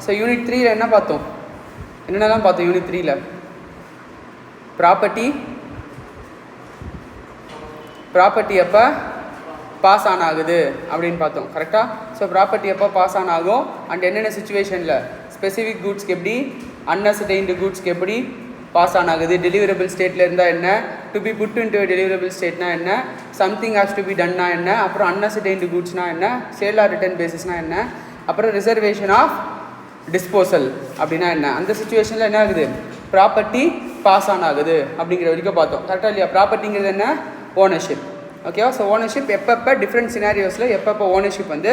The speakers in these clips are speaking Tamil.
ஸோ யூனிட் 3ல என்ன பார்த்தோம், என்னென்னலாம் பார்த்தோம் யூனிட் 3ல? ப்ராப்பர்ட்டி எப்போ பாஸ் ஆன் ஆகுது அப்படின்னு பார்த்தோம். கரெக்டாக? ஸோ ப்ராப்பர்ட்டி எப்போ பாஸ் ஆன் ஆகும் அண்ட் என்னென்ன சுச்சுவேஷனில், ஸ்பெசிஃபிக் கூட்ஸ்க்கு எப்படி, அன்அசர்டைன்டு கூட்ஸ்க்கு எப்படி பாஸ் ஆன் ஆகுது, டெலிவரபிள் ஸ்டேட்டில் இருந்தால் என்ன, to be put into deliverable ஸ்டேட்னா என்ன, சம்திங் ஹாஸ் டு பி டன்னா என்ன, அப்புறம் அன்அசர்டைன்டு கூட்ஸ்னா என்ன, சேல் ஆர் ரிட்டர்ன் பேசிஸ்னா என்ன, அப்புறம் ரிசர்வேஷன் ஆஃப் டிஸ்போசல் அப்படின்னா என்ன, அந்த சுச்சுவேஷனில் என்ன ஆகுது, ப்ராப்பர்ட்டி பாஸ் ஆன் ஆகுது அப்படிங்கிற வரைக்கும் பார்த்தோம். கரெக்டாக இல்லையா? ப்ராப்பர்ட்டிங்கிறது என்ன, ஓனர்ஷிப். ஓகேவா? ஸோ ஓனர்ஷிப் எப்பப்போ டிஃப்ரெண்ட் சினாரியோஸில் எப்பப்போ ஓனர்ஷிப் வந்து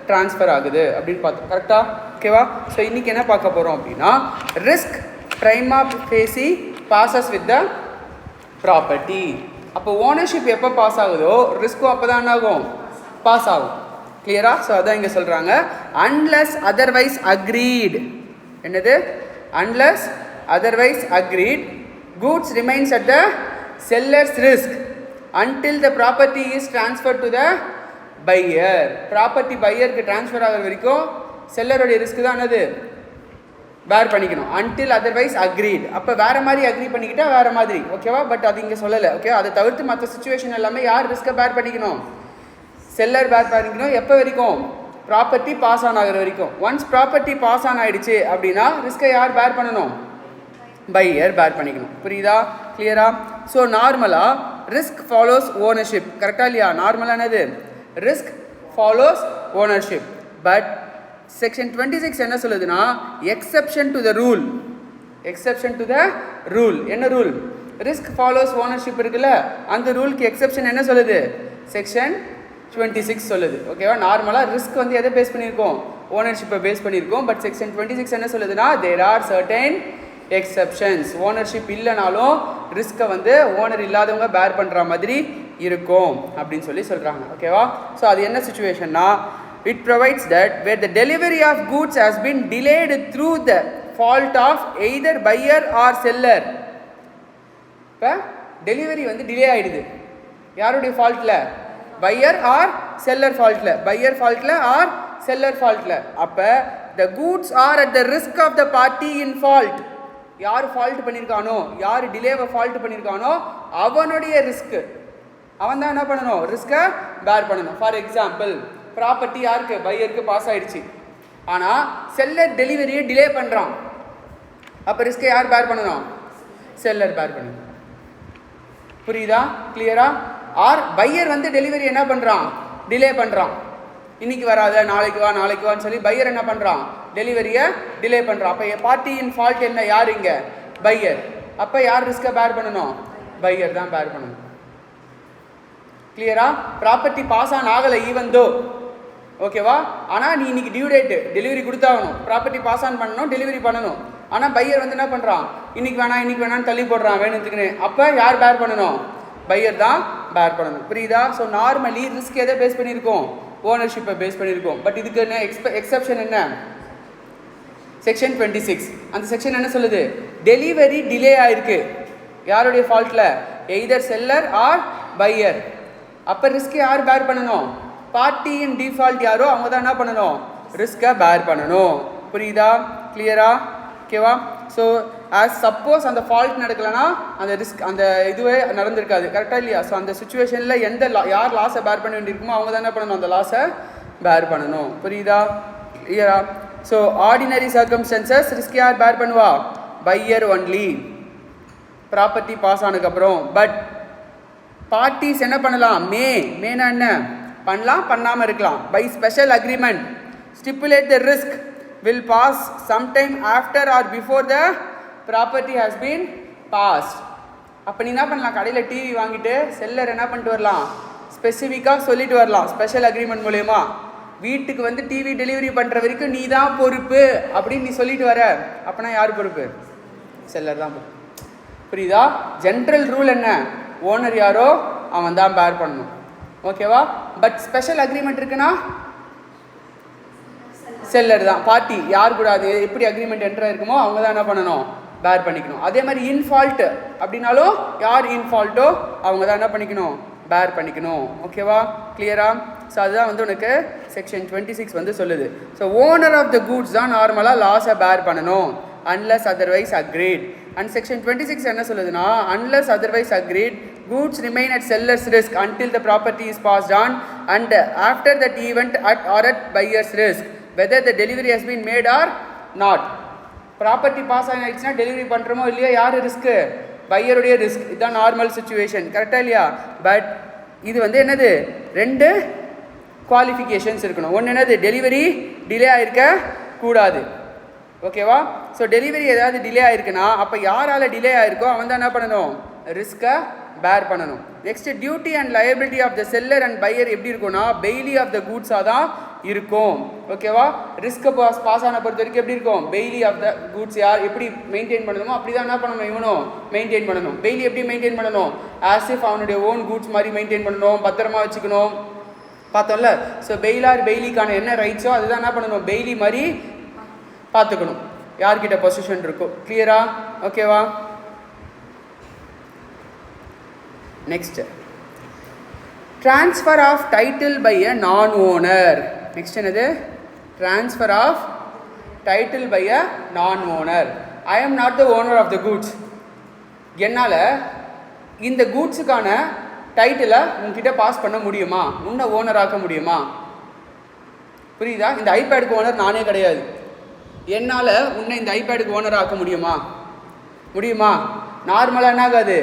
ட்ரான்ஸ்ஃபர் ஆகுது அப்படின்னு பார்த்தோம். கரெக்டாக? ஓகேவா? ஸோ இன்றைக்கி என்ன பார்க்க போகிறோம் அப்படின்னா, risk prima facie passes with the property. அப்போ ஓனர்ஷிப் எப்போ பாஸ் ஆகுதோ ரிஸ்க்கும் அப்போ தான் ஆகும், பாஸ் ஆகும். கிளியரா? ஸோ அதான் இங்கே சொல்கிறாங்க, அன்லெஸ் அதர்வைஸ் அக்ரீட். என்னது? Unless otherwise agreed goods remains at the seller's risk until the property is transferred to the buyer. Property பையருக்கு ட்ரான்ஸ்ஃபர் ஆகிற வரைக்கும் செல்லருடைய ரிஸ்க் தான் என்னது, பேர் பண்ணிக்கணும். Until otherwise agreed. அப்போ வேறு மாதிரி அக்ரி பண்ணிக்கிட்டா வேறு மாதிரி. ஓகேவா? பட் அது இங்கே சொல்லலை. ஓகே, அதை தவிர்த்து மற்ற சுச்சுவேஷன் எல்லாமே யார் ரிஸ்க்கை பேர் பண்ணிக்கணும், செல்லர் பேர் பண்ணிக்கணும். எப்போ வரைக்கும்? ப்ராப்பர்ட்டி பாஸ் ஆன் ஆகிற வரைக்கும். ஒன்ஸ் ப்ராப்பர்ட்டி பாஸ் ஆன் ஆகிடுச்சு அப்படின்னா ரிஸ்க்கை யார் பேர் பண்ணணும், பையர் பேர் பண்ணிக்கணும். புரியுதா? கிளியரா? ஸோ நார்மலாக ரிஸ்க் ஃபாலோஸ் ஓனர்ஷிப். கரெக்டாக இல்லையா? நார்மலாக என்னது, risk follows ownership. But section 26 என்ன சொல்லுதுன்னா, exception to the rule. Exception to the rule. என்ன ரூல்? ரிஸ்க் ஃபாலோஸ் ஓனர்ஷிப் இருக்குல்ல, அந்த ரூலுக்கு எக்ஸப்ஷன் என்ன சொல்லுது, செக்ஷன் 26 சொல்லுது. ஓகேவா? நார்மலாக ரிஸ்க் வந்து எதை பேஸ் பண்ணியிருக்கோம், ஓனர்ஷிப்பை பேஸ் பண்ணியிருக்கோம். பட் செக்ஷன் 26 என்ன சொல்லுதுன்னா, there are certain exceptions. Ownership இல்லைனாலும் ரிஸ்க்கை வந்து ஓனர் இல்லாதவங்க பேர் பண்ணுற மாதிரி இருக்கும் அப்படின்னு சொல்லி சொல்கிறாங்க. ஓகேவா? ஸோ அது என்ன சுச்சுவேஷன்னா, it provides that where the delivery of goods has been delayed through the fault of either buyer or seller. இப்போ டெலிவரி வந்து டிலே ஆகிடுது, யாருடைய ஃபால்ட்டில், பையர் ஆர் செல்லர் ஃபால்ட்டில், பையர் ஃபால்ட்டில் ஆர் செல்லர் ஃபால்ட்டில். அப்போ the goods are at the risk of the party in fault. யார் ஃபால்ட் பண்ணியிருக்கானோ, யார் டிலேவை ஃபால்ட் பண்ணியிருக்கானோ அவனுடைய ரிஸ்க்கு, அவன் தான் என்ன பண்ணணும், ரிஸ்க்கை பேர் பண்ணணும். ஃபார் எக்ஸாம்பிள், ப்ராப்பர்ட்டி யாருக்கு, பையருக்கு பாஸ் ஆகிடுச்சு, ஆனால் செல்லர் டெலிவரியை டிலே பண்ணுறான். அப்போ ரிஸ்க்கை யார் பேர் பண்ணணும், செல்லர் பேர் பண்ணணும். புரியுதா? கிளியரா? ஆர் பையர் வந்து டெலிவரி என்ன பண்ணுறான், டிலே பண்ணுறான். இன்றைக்கி வராத, நாளைக்கு வா நாளைக்கு வான்னு சொல்லி பையர் என்ன பண்ணுறான், டெலிவரியை டிலே பண்ணுறான். அப்போ பார்ட்டியின் ஃபால்ட் என்ன, யார் இங்கே, பையர். அப்போ யார் ரிஸ்க்கை பேர் பண்ணணும், பையர் தான் பேர் பண்ணணும். கிளியரா? ப்ராப்பர்ட்டி பாஸ் ஆன் ஆகலை ஈவன் தோ, ஓகேவா? ஆனால் நீ இன்னைக்கு டியூ டேட்டு, டெலிவரி கொடுத்தாகணும், ப்ராப்பர்ட்டி பாஸ் ஆன் பண்ணணும், டெலிவரி பண்ணணும். ஆனால் பையர் வந்து என்ன பண்ணுறான், இன்னைக்கு வேணான்னு தள்ளி போடுறான் வேணுத்துக்குன்னு. அப்போ யார் பேர் பண்ணணும், பையர் தான் பேர் பண்ணணும். புரியுதா? ஸோ நார்மலி ரிஸ்க் எதை பேஸ் பண்ணியிருக்கோம், ஓனர்ஷிப்பை பேஸ் பண்ணியிருக்கோம். பட் இதுக்கு என்ன எக்ஸப்ஷன் என்ன, செக்ஷன் 26. அந்த செக்ஷன் என்ன சொல்லுது, டெலிவரி டிலே ஆயிருக்கு, யாருடைய ஃபால்ட்டில், எய்தர் செல்லர் ஆர் பையர். அப்போ ரிஸ்க் யார் பேர் பண்ணணும், பார்ட்டியின் டிஃபால்ட் யாரோ அவங்க தான் என்ன பண்ணணும், ரிஸ்க்கை பேர் பண்ணணும். புரியுதா? கிளியரா? ஓகேவா? ஸோ ஆஸ் சப்போஸ் அந்த ஃபால்ட் நடக்கலைன்னா அந்த ரிஸ்க், அந்த இதுவே நடந்திருக்காது. கரெக்டாக இல்லையா? ஸோ அந்த சுச்சுவேஷனில் யார் லாஸை பேர் பண்ண வேண்டியிருக்குமோ அவங்க தான் என்ன பண்ணணும், அந்த லாஸை பேர் பண்ணணும். புரியுதா? கிளியரா? ஸோ ஆர்டினரி சர்க்கம்ஸ்டன்சஸ் ரிஸ்க் யார் பேர் பண்ணுவா, பையர் ஒன்லி, ப்ராப்பர்ட்டி பாஸ் ஆனதுக்கப்புறம். பட் பார்ட்டிஸ் என்ன பண்ணலாம், மேனா என்ன பண்ணலாம், பண்ணாமல் இருக்கலாம். By special agreement stipulate the risk will pass sometime after or before the property has been passed. அப்போ நீ என்ன பண்ணலாம், கடையில் டிவி வாங்கிட்டு செல்லர் என்ன பண்ணிட்டு வரலாம், ஸ்பெசிஃபிக்காக சொல்லிட்டு வரலாம், ஸ்பெஷல் அக்ரிமெண்ட் மூலயமா வீட்டுக்கு வந்து டிவி டெலிவரி பண்ணுற வரைக்கும் நீ தான் பொறுப்பு அப்படின்னு நீ சொல்லிட்டு வர. அப்படின்னா யார் பொறுப்பு, செல்லர் தான் பொறுப்பு. புரியுதா? ஜென்ரல் ரூல் என்ன, ஓனர் யாரோ அவன் தான் பேர் பண்ணணும். ஓகேவா? பட் ஸ்பெஷல் அக்ரிமெண்ட் இருக்குன்னா செல்லர் தான், பார்ட்டி யார் கூட அது எப்படி அக்ரிமெண்ட் என்ட்ரு இருக்குமோ அவங்க தான் என்ன பண்ணணும், பேர் பண்ணிக்கணும். அதே மாதிரி இன்ஃபால்ட்டு அப்படின்னாலும் யார் இன்ஃபால்ட்டோ அவங்க தான் என்ன பண்ணிக்கணும், பேர் பண்ணிக்கணும். ஓகேவா? கிளியரா? ஸோ அதுதான் வந்து உனக்கு செக்ஷன் 26 வந்து சொல்லுது. So owner of the goods தான் நார்மலாக லாஸை பேர் பண்ணணும் unless otherwise agreed. And section 26 என்ன சொல்லுதுன்னா, unless otherwise agreed, goods remain at seller's risk until the property is passed on, and after that event at buyer's risk, whether the delivery has been made or not. Property pass ஆகிடுச்சுன்னா டெலிவரி பண்ணுறோமோ இல்லையா, யார் ரிஸ்க்கு? பையருடைய ரிஸ்க். இதுதான் நார்மல் சுச்சுவேஷன், கரெக்டாக இல்லையா? பட் இது வந்து என்னது, 2 குவாலிஃபிகேஷன்ஸ் இருக்கணும். ஒன்று என்னது, டெலிவரி டிலே ஆகிருக்க கூடாது. ஓகேவா? ஸோ டெலிவரி ஏதாவது டிலே ஆகிருக்குன்னா அப்போ யாரால் டிலே ஆகிருக்கோ அவன் தான் என்ன பண்ணணும், ரிஸ்க்கை பேர் பண்ணணும். Next duty and liability of the seller and buyer எப்படி இருக்கும்னா, பெய்லி ஆஃப் த கூட்ஸாக தான் இருக்கும். ஓகேவா? ரிஸ்க்கை பாஸ் ஆன பொறுத்த வரைக்கும் எப்படி இருக்கும், பெய்லி ஆஃப் த கூட்ஸ் யார் எப்படி மெயின்டைன் பண்ணணுமோ அப்படி தான் என்ன பண்ணணும், இவனும் மெயின்டைன் பண்ணணும். பெய்லி எப்படி மெயின்டைன் பண்ணணும், ஆஸ் இஃப் அவனுடைய ஓன் கூட்ஸ் மாதிரி மெயின்டைன் பண்ணணும், பத்திரமா வச்சுக்கணும். பார்த்தோம்ல? ஸோ பெய்லார் பெய்லிக்கான என்ன ரைட்ஸோ அதுதான் என்ன பண்ணணும், பெய்லி மாதிரி பார்த்துக்கணும் யார்கிட்ட பொசிஷன் இருக்கோ. கிளியரா? ஓகேவா? Next, transfer of title by a non owner. Next என்னது, transfer of title by a non owner. I am not the owner of the goods. என்னால் இந்த கூட்ஸுக்கான டைட்டிலை உங்ககிட்ட பாஸ் பண்ண முடியுமா, உன்னை ஓனர் ஆக்க முடியுமா? புரியுதா? இந்த ஐபேடுக்கு ஓனர் நானே கிடையாது. என்னால் உன்னை இந்த ஐபேடுக்கு ஓனர் ஆக்க முடியுமா? முடியுமா? நார்மலாக என்ன ஆகாது,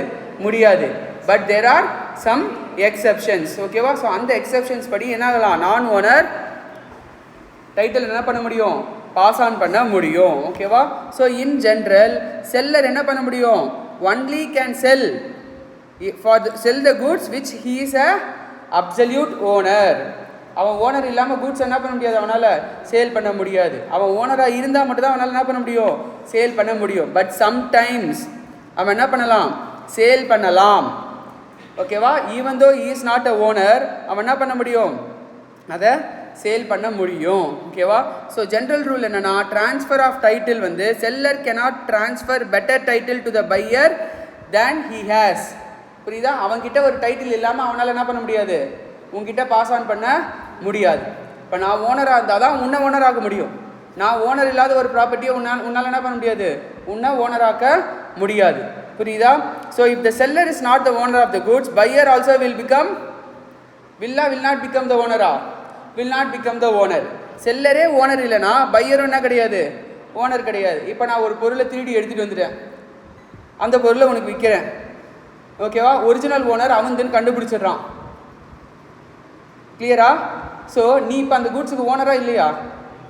முடியாது. But there are some exceptions. ஓகேவா? ஸோ அந்த எக்ஸப்ஷன்ஸ் படி என்ன ஆகலாம், நான் ஓனர் டைட்டில் என்ன பண்ண முடியும், பாஸ் ஆன் பண்ண முடியும். ஓகேவா? ஸோ இன் ஜென்ரல் செல்லர் என்ன பண்ண முடியும், only can sell the goods which he is a absolute owner. அவன் ஓனர் இல்லாமல் கூட்ஸ் என்ன பண்ண முடியாது, அவனால் சேல் பண்ண முடியாது. அவன் ஓனராக இருந்தால் மட்டும்தான் அவனால் என்ன பண்ண முடியும், சேல் பண்ண முடியும். பட் சம்டைம்ஸ் அவன் என்ன பண்ணலாம், சேல் பண்ணலாம். ஓகேவா? Even though he is not a owner, அவன் என்ன பண்ண முடியும், அதை சேல் பண்ண முடியும். ஓகேவா? ஸோ ஜென்ரல் ரூல் என்னென்னா, ட்ரான்ஸ்ஃபர் ஆஃப் டைட்டில் வந்து seller cannot transfer better title to the buyer than he has. புரியுதா? அவன்கிட்ட ஒரு டைட்டில் இல்லாமல் அவனால் என்ன பண்ண முடியாது, உங்ககிட்ட பாஸ் ஆன் பண்ண முடியாது. இப்போ நான் ஓனராக இருந்தால் தான் உன்னை ஓனராக்க முடியும். நான் ஓனர் இல்லாத ஒரு ப்ராப்பர்ட்டியை உன்னால் என்ன பண்ண முடியாது, உன்னை ஓனராக்க முடியாது. புரியுதா? So if the seller is not the owner of the goods, buyer also will not become the ஓனரா, will not become the owner. செல்லரே ஓனர் இல்லைனா பையரும் என்ன கிடையாது, ஓனர் கிடையாது. இப்போ நான் ஒரு பொருளை திருடி எடுத்துகிட்டு வந்துட்டேன், அந்த பொருளை உனக்கு விற்கிறேன். ஓகேவா? ஒரிஜினல் ஓனர் அவன் தான் கண்டுபிடிச்சிடுறான். கிளியரா? ஸோ நீ இப்போ அந்த கூட்ஸுக்கு ஓனராக இல்லையா,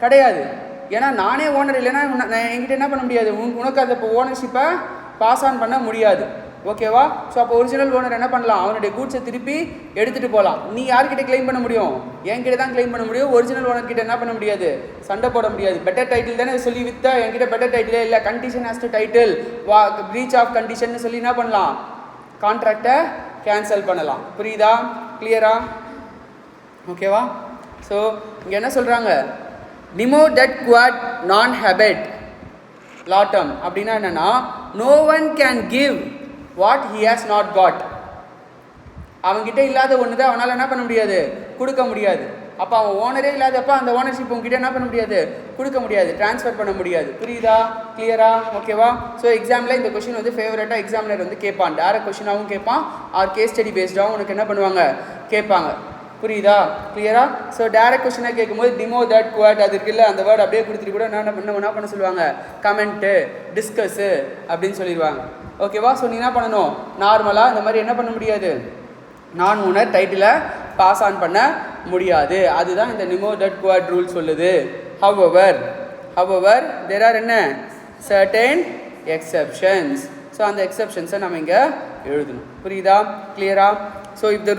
கிடையாது. ஏன்னா நானே ஓனர் இல்லைன்னா என்கிட்ட என்ன பண்ண முடியாது, உனக்கு அந்த இப்போ ஓனர்ஷிப்பை பாஸ் ஆன் பண்ண முடியாது. ஓகேவா? ஸோ அப்போ ஒரிஜினல் ஓனர் என்ன பண்ணலாம், அவனுடைய கூட்ஸை திருப்பி எடுத்துகிட்டு போகலாம். நீ யார்கிட்ட கிளைம் பண்ண முடியும், என்கிட்ட தான் கிளைம் பண்ண முடியும். ஒரிஜினல் ஓனர்கிட்ட என்ன பண்ண முடியாது, சண்டை போட முடியாது. பெட்டர் டைட்டில் தானே சொல்லி வித்தா, என்கிட்ட பெட்டர் டைட்டிலே இல்லை, condition as to title, breach of condition சொல்லி என்ன பண்ணலாம், கான்ட்ராக்டை கேன்சல் பண்ணலாம். புரியுதா? கிளியரா? ஓகேவா? ஸோ இங்கே என்ன சொல்கிறாங்க, நிமோ டெட் குவாட் நான் ஹேபிட் லாட்டம் அப்படின்னா என்னென்னா, no one can give what he has not got. அவன்கிட்ட இல்லாத ஒன்று தான் அவனால் என்ன பண்ண முடியாது, கொடுக்க முடியாது. அப்போ அவன் ஓனரே இல்லாதப்போ அந்த ஓனர்ஷிப் உங்ககிட்ட என்ன பண்ண முடியாது, கொடுக்க முடியாது, ட்ரான்ஸ்ஃபர் பண்ண முடியாது. புரியுதா? கிளியரா? ஓகேவா? ஸோ எக்ஸாமில் இந்த கொஷின் வந்து ஃபேவரட்டாக எக்ஸாமினர் வந்து கேட்பான், டேரக்ட் கொஷினாகவும் கேட்பான், ஆர் கேஸ் ஸ்டடி பேஸ்டாகவும் உனக்கு என்ன பண்ணுவாங்க, கேட்பாங்க. புரியுதா? கிளியரா? ஸோ டேரக்ட் கொஸ்டினாக கேட்கும்போது டிமோ தட் குவாட் அது இருக்குல்ல, அந்த வேர்டு அப்படியே கொடுத்துட்டு கூட என்ன பண்ண சொல்லுவாங்க, கமெண்ட்டு, டிஸ்கஸ்ஸு அப்படின்னு சொல்லிடுவாங்க. ஓகேவா? ஸோ நீ என்ன பண்ணணும், நார்மலாக இந்த மாதிரி என்ன பண்ண முடியாது, நான் ஓனர் டைட்டிலை பாஸ் ஆன் பண்ண முடியாது. அதுதான் இந்த நிமோ தட் குவாட் ரூல் சொல்லுது. ஹவவர் தேர் ஆர் என்ன சர்டன் எக்ஸப்ஷன்ஸ். ஸோ அந்த எக்ஸப்ஷன்ஸை நம்ம இங்கே எழுதணும். புரியுதா? கிளியரா? So if the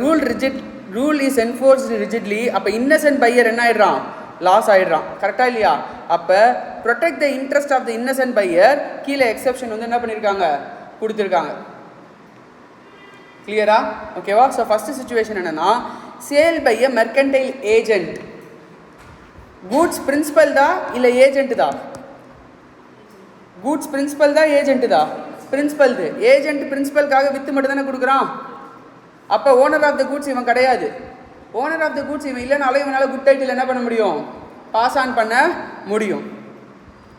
rule is enforced rigidly, அப்போ இன்னசென்ட் பையர் என்ன ஆகிடுறான், லாஸ் ஆகிடுறான். கரெக்டாக இல்லையா? அப்போ protect the interest of the innocent buyer கீழே எக்ஸப்ஷன் வந்து என்ன பண்ணியிருக்காங்க, கொடுத்துருக்காங்க. கிளியரா? ஓகேவா? ஸோ ஃபஸ்ட்டு சுச்சுவேஷன் என்னென்னா, sale by a mercantile agent. Goods principal தான் இல்லை ஏஜென்ட் தான்? கூட்ஸ் பிரின்சிபல் தான் ஏஜென்ட்டு தான்? பிரின்சிபல். ஏஜென்ட் பிரின்சிபலுக்காக வித்து மட்டும் தானே கொடுக்குறான். அப்போ ஓனர் ஆஃப் த கூட்ஸ் இவன் கிடையாது. ஓனர் ஆஃப் த குட்ஸ் இவன் இல்லைனாலும் இவனால் குட் டைட்டில் என்ன பண்ண முடியும், பாஸ் ஆன் பண்ண முடியும்.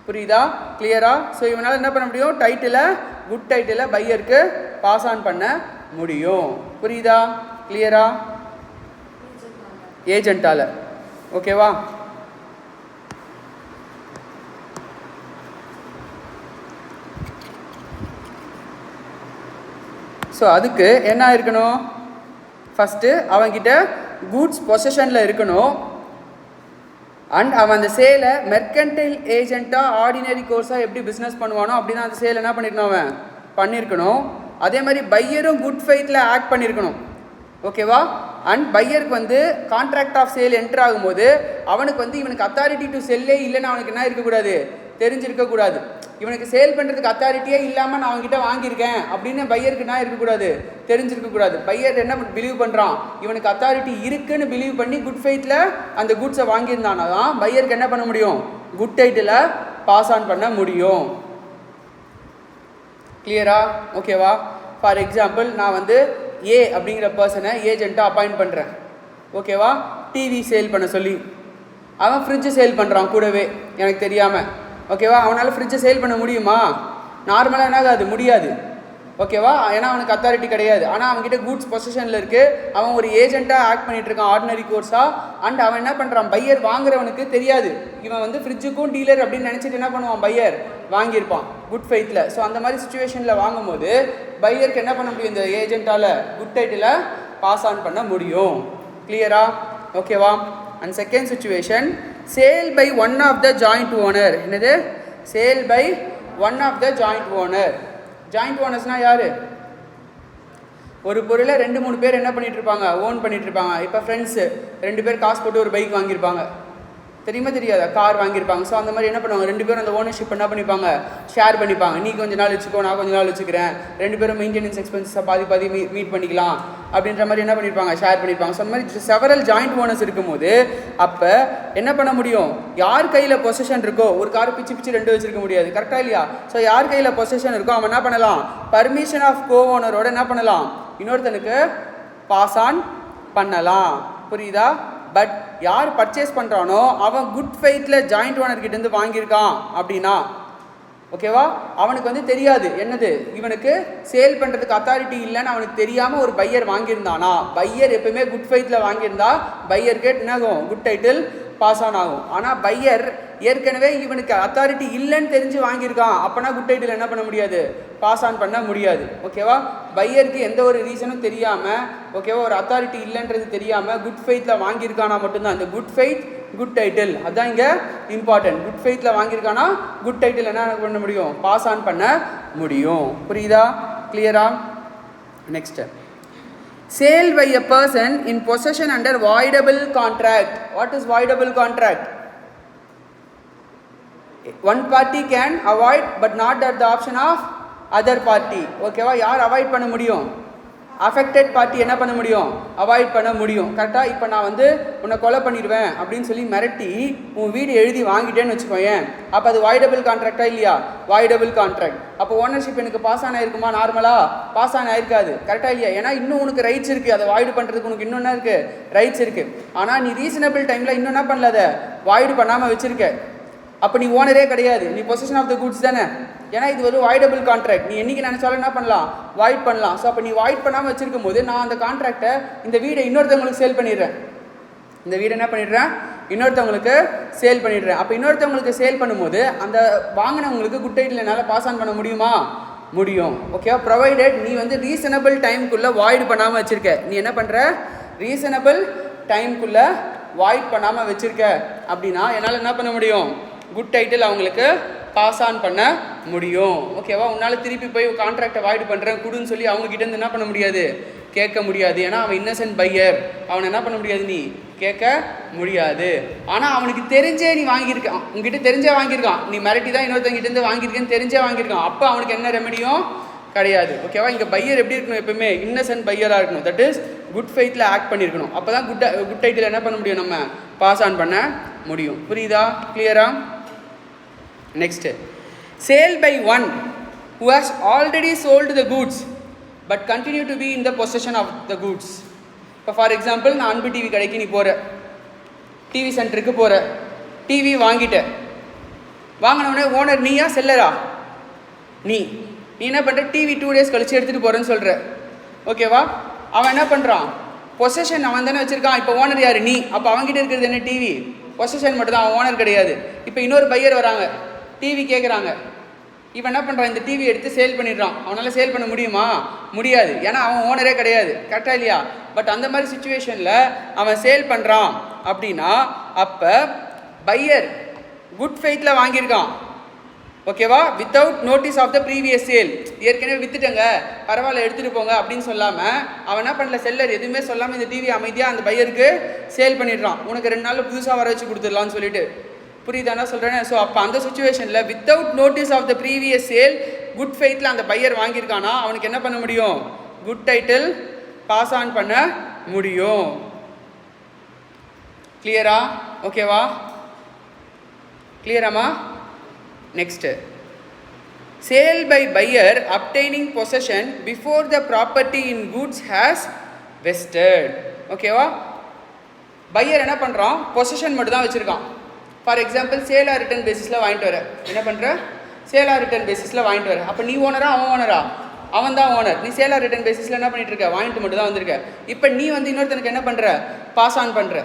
புரியுதா, கிளியரா? ஸோ இவனால் என்ன பண்ண முடியும், டைட்டிலை குட் டைட்டிலை பையருக்கு பாஸ் ஆன் பண்ண முடியும். புரியுதா, கிளியரா? ஏஜென்ட்டால். ஓகேவா? ஸோ அதுக்கு என்ன இருக்கணும், ஃபஸ்ட்டு அவன்கிட்ட கூட்ஸ் பொசஷனில் இருக்கணும். அண்ட் அவன் அந்த சேலை மெர்கன்டைல் ஏஜென்ட்டாக ஆர்டினரி கோர்ஸாக எப்படி பிஸ்னஸ் பண்ணுவானோ அப்படின்னா அந்த சேல் என்ன பண்ணியிருக்கணும், அவன் பண்ணியிருக்கணும். அதே மாதிரி பையரும் குட் ஃபெய்த்தில் ஆக்ட் பண்ணியிருக்கணும். ஓகேவா? அண்ட் பையருக்கு வந்து கான்ட்ராக்ட் ஆஃப் சேல் என்ட்ரு ஆகும்போது அவனுக்கு வந்து இவனுக்கு அத்தாரிட்டி டு செல்லே இல்லைன்னு அவனுக்கு என்ன இருக்கக்கூடாது, தெரிஞ்சிருக்கக்கூடாது. இவனுக்கு சேல் பண்ணுறதுக்கு அத்தாரிட்டியே இல்லாமல் நான் அவங்ககிட்ட வாங்கியிருக்கேன் அப்படின்னு பையருக்கு என்ன இருக்கக்கூடாது, தெரிஞ்சிருக்கக்கூடாது. பையர் என்ன பிலீவ் பண்ணுறான், இவனுக்கு அத்தாரிட்டி இருக்குன்னு பிலீவ் பண்ணி குட் ஃபெய்த்தில் அந்த குட்ஸை வாங்கியிருந்தானா தான் பையருக்கு என்ன பண்ண முடியும், குட் டைட்டில் பாஸ் ஆன் பண்ண முடியும். கிளியரா? ஓகேவா? ஃபார் எக்ஸாம்பிள் நான் வந்து ஏ அப்படிங்கிற பர்சனை ஏஜென்ட்டாக அப்பாயிண்ட் பண்ணுறேன். ஓகேவா? டிவி சேல் பண்ண சொல்லி அவன் ஃப்ரிட்ஜு சேல் பண்ணுறான் கூடவே எனக்கு தெரியாமல். ஓகேவா? அவனால் ஃப்ரிட்ஜை சேல் பண்ண முடியுமா? நார்மலாக என்ன அது முடியாது. ஓகேவா? ஏன்னா அவனுக்கு அத்தாரிட்டி கிடையாது. ஆனால் அவன்கிட்ட கூட்ஸ் பொசிஷனில் இருக்குது. அவன் ஒரு ஏஜென்ட்டாக ஆக்ட் பண்ணிகிட்டு இருக்கான் ஆர்டினரி கோர்ஸாக. அண்ட் அவன் என்ன பண்ணுறான், பையர் வாங்குறவனுக்கு தெரியாது இவன் வந்து ஃப்ரிட்ஜுக்கும் டீலர் அப்படின்னு நினச்சிட்டு என்ன பண்ணுவான், பையர் வாங்கியிருப்பான் குட் ஃபெய்த்தில். ஸோ அந்த மாதிரி சுச்சுவேஷனில் வாங்கும்போது பையருக்கு என்ன பண்ண முடியும், இந்த ஏஜென்ட்டால் குட் டைட்டில் பாஸ் ஆன் பண்ண முடியும். கிளியரா? ஓகேவா? And second situation, sale by one of the joint owner. என்னது? Sale by one of the joint owner. Joint ஓனர்ஸ்னால் யார்? ஒரு பொருளை 2-3 பேர் என்ன பண்ணிகிட்டு இருப்பாங்க, ஓன் பண்ணிகிட்டு இருப்பாங்க. இப்போ ஃப்ரெண்ட்ஸு 2 பேர் காசு போட்டு ஒரு பைக் வாங்கியிருப்பாங்க, தெரியுமா தெரியாதா, கார் வாங்கியிருப்பாங்க. ஸோ அந்த மாதிரி என்ன பண்ணுவாங்க, 2 பேரும் அந்த ஓனர்ஷிப் என்ன பண்ணிப்பாங்க, ஷேர் பண்ணிப்பாங்க. நீ கொஞ்ச நாள் வச்சுக்கோ, நான் கொஞ்ச நாள் வச்சுக்கிறேன், 2 பேரும் மெயின்டெனன்ஸ் எக்ஸ்பென்சஸை பாதி மீட் பண்ணிக்கலாம் அப்படின்ற மாதிரி என்ன பண்ணியிருப்பாங்க, ஷேர் பண்ணியிருப்பாங்க. ஸோ அந்த மாதிரி செவரல் ஜாயிண்ட் ஓனர்ஸ் இருக்கும்போது அப்போ என்ன பண்ண முடியும், யார் கையில் பொசிஷன் இருக்கோ, ஒரு கார் பிச்சு 2 வச்சிருக்க முடியாது, கரெக்டாக இல்லையா? ஸோ யார் கையில் பொசிஷன் இருக்கோ அவன் என்ன பண்ணலாம், பர்மிஷன் ஆஃப் கோ ஓனரோட என்ன பண்ணலாம், இன்னொருத்தனுக்கு பாஸ் ஆன் பண்ணலாம். புரியுதா? பட் யார் பர்ச்சேஸ் பண்ணுறானோ அவன் குட் ஃபெய்த்தில் ஜாயிண்ட் ஓனர்கிட்டேருந்து வாங்கியிருக்கான் அப்படின்னா, ஓகேவா, அவனுக்கு வந்து தெரியாது என்னது, இவனுக்கு சேல் பண்ணுறதுக்கு அத்தாரிட்டி இல்லைன்னு அவனுக்கு தெரியாமல் ஒரு பையர் வாங்கியிருந்தானா, பையர் எப்பவுமே குட் ஃபெய்த்தில் வாங்கியிருந்தா பையருக்கு என்ன ஆகும், குட் டைட்டில் பாஸ் ஆன் ஆகும். ஆனால் பையர் ஏற்கனவே இவனுக்கு அத்தாரிட்டி இல்லைன்னு தெரிஞ்சு வாங்கியிருக்கான், அப்போனா குட் டைட்டில் என்ன பண்ண முடியாது, பாஸ் ஆன் பண்ண முடியாது. ஓகேவா? பையருக்கு எந்த ஒரு ரீசனும் தெரியாமல், ஓகேவா, ஒரு அத்தாரிட்டி இல்லைன்றது தெரியாமல் குட் ஃபெய்த்தில் வாங்கியிருக்கானா மட்டும்தான் இந்த குட் ஃபெய்த் குட் டைட்டில், அதுதான் இங்கே இம்பார்ட்டன்ட். குட் ஃபெய்த்தில் வாங்கியிருக்கானா குட் டைட்டில் என்ன பண்ண முடியும், பாஸ் ஆன் பண்ண முடியும். புரியுதா? கிளியரா? Next, sale by a person in possession under voidable contract. What is voidable contract? One party can avoid but not at the option of other party. ஓகேவா? யார் அவாய்ட் பண்ண முடியும், அஃபெக்டட் பார்ட்டி என்ன பண்ண முடியும், அவாய்ட் பண்ண முடியும். கரெக்டாக? இப்போ நான் வந்து உன்னை கொலை பண்ணிடுவேன் அப்படின்னு சொல்லி மிரட்டி உன் வீடு எழுதி வாங்கிட்டேன்னு வச்சுக்கோயேன், அப்போ அது வாய்டபிள் கான்ட்ராக்டா இல்லையா? Voidable contract. அப்போ ஓனர்ஷிப் எனக்கு பாஸ் ஆன் ஆயிருக்குமா? நார்மலாக பாஸ் ஆன் ஆயிருக்காது, கரெக்டாக இல்லையா? ஏன்னா இன்னும் உனக்கு ரைட்ஸ் இருக்குது, அதை வாய்டு பண்ணுறதுக்கு உனக்கு இன்னும் என்ன இருக்குது, ரைட்ஸ் இருக்குது. ஆனால் நீ ரீசனபிள் டைமில் இன்னும் என்ன பண்ணல, அதை வாய்டு பண்ணாமல் வச்சுருக்க. அப்போ நீ ஓனரே கிடையாது, நீ பொசிஷன் ஆஃப் த குட்ஸ் தானே. ஏன்னா இது ஒரு வாய்டபிள் கான்ட்ராக்ட், நீ என்றைக்கு நினச்சாலும் என்ன பண்ணலாம், வாய்ட் பண்ணலாம். ஸோ அப்போ நீ வாய்ட் பண்ணாமல் வச்சிருக்கும் போது நான் அந்த கான்ட்ராக்டை, இந்த வீடை இன்னொருத்தவங்களுக்கு சேல் பண்ணிடுறேன், இந்த வீடை என்ன பண்ணிடுறேன், இன்னொருத்தவங்களுக்கு சேல் பண்ணிடுறேன். அப்போ இன்னொருத்தவங்களுக்கு சேல் பண்ணும்போது அந்த வாங்கினவங்களுக்கு குட் டைட்டில் என்னால் பாஸ் ஆன் பண்ண முடியுமா? முடியும். ஓகேவா? ப்ரொவைடட் நீ வந்து ரீசனபிள் டைமுக்குள்ளே வாய்டு பண்ணாமல் வச்சுருக்க. நீ என்ன பண்ணுற, ரீசனபிள் டைமுக்குள்ளே வாய்ட் பண்ணாமல் வச்சுருக்க அப்படின்னா என்னால் என்ன பண்ண முடியும், குட் டைட்டில் அவங்களுக்கு பாஸ் ஆன் பண்ண முடியும். ஓகேவா? உன்னால் திருப்பி போய் கான்ட்ராக்டை வாய்டு பண்ணுறேன் கொடுன்னு சொல்லி அவங்ககிட்டேருந்து என்ன பண்ண முடியாது, கேட்க முடியாது. ஏன்னா அவன் இன்னசென்ட் பையர், அவனை என்ன பண்ண முடியாது, நீ கேட்க முடியாது. ஆனால் அவனுக்கு தெரிஞ்சே நீ வாங்கியிருக்கான், உங்ககிட்ட தெரிஞ்சே வாங்கியிருக்கான், நீ மிரட்டி தான் இன்னொருத்தங்கிட்டேருந்து வாங்கியிருக்கேன்னு தெரிஞ்சே வாங்கியிருக்கான், அப்போ அவனுக்கு என்ன ரெமெடியும் கிடையாது. ஓகேவா? இங்கே பையர் எப்படி இருக்கணும், எப்பவுமே இன்னசென்ட் பையராக இருக்கணும், தட் இஸ் குட் ஃபெய்த்தில் ஆக்ட் பண்ணியிருக்கணும். அப்போ தான் குட் டைட்டில் என்ன பண்ண முடியும், நம்ம பாஸ் ஆன் பண்ண முடியும். புரியுதா? கிளியரா? Next, sale by one who has already sold the goods but continue to be in the possession of the goods. இப்போ ஃபார் எக்ஸாம்பிள் நான் அன்பு டிவி கடைக்கு நீ போகிற, டிவி சென்டருக்கு போகிற, டிவி வாங்கிட்ட. வாங்கினவுடனே ஓனர் நீயா செல்லரா? நீ என்ன பண்ணுற, டிவி 2 days கழிச்சு எடுத்துகிட்டு போகிறேன்னு சொல்கிற. ஓகேவா? அவன் என்ன பண்ணுறான், பொசஷன் அவன் தானே வச்சுருக்கான். இப்போ ஓனர் யார்? நீ. அப்போ அவங்ககிட்ட இருக்கிறது என்ன? டிவி. பொசஷன் மட்டும் தான், அவன் ஓனர் கிடையாது. இப்போ இன்னொரு பையர் வராங்க, டிவி கேட்குறாங்க. இவன் என்ன பண்ணுறான், இந்த டிவி எடுத்து சேல் பண்ணிடுறான். அவனால் சேல் பண்ண முடியுமா? முடியாது, ஏன்னா அவன் ஓனரே கிடையாது. கரெக்டாக இல்லையா? பட் அந்த மாதிரி சுச்சுவேஷனில் அவன் சேல் பண்ணுறான் அப்படின்னா அப்போ பையர் குட் ஃபெய்த்தில் வாங்கியிருக்கான். ஓகேவா? Without notice of the previous sale. ஏற்கனவே வித்துட்டங்க, பரவாயில்ல எடுத்துகிட்டு போங்க அப்படின்னு சொல்லாமல் அவன் என்ன பண்ணல, செல்லர் எதுவுமே சொல்லாமல் இந்த டிவி அமைதியாக அந்த பையருக்கு சேல் பண்ணிடுறான். உனக்கு 2 நாளில் புதுசாக வர வச்சு கொடுத்துடலான்னு சொல்லிட்டு. புரியுதானா சொல்கிறேன்? ஸோ அப்போ அந்த சுச்சுவேஷனில் without notice of the previous sale good ஃபெய்த்தில் அந்த பையர் வாங்கியிருக்கானா அவனுக்கு என்ன பண்ண முடியும்? குட் டைட்டில் பாஸ் ஆன் பண்ண முடியும். கிளியரா? ஓகேவா? கிளியராமா? Next, sale by buyer obtaining possession before the property in goods has vested. ஓகேவா? பையர் என்ன பண்ணுறான், பொசஷன் மட்டும் தான் வச்சுருக்கான். For example sale or return பேசிஸில் வாங்கிட்டு வர. என்ன பண்ணுற, சேல் ஆர் ரிட்டர்ன் பேசிஸில் வாங்கிட்டு வர. அப்போ நீ ஓனரா அவன் ஓனரா? அவன் தான் ஓனர். நீ சேல் ஆர் ரிட்டர்ன் பேசிஸில் என்ன பண்ணிட்டு இருக்க, வாங்கிட்டு மட்டும் தான் வந்திருக்க. இப்போ நீ வந்து இன்னொருத்தனுக்கு என்ன பண்ணுற, பாஸ் ஆன் பண்ணுற.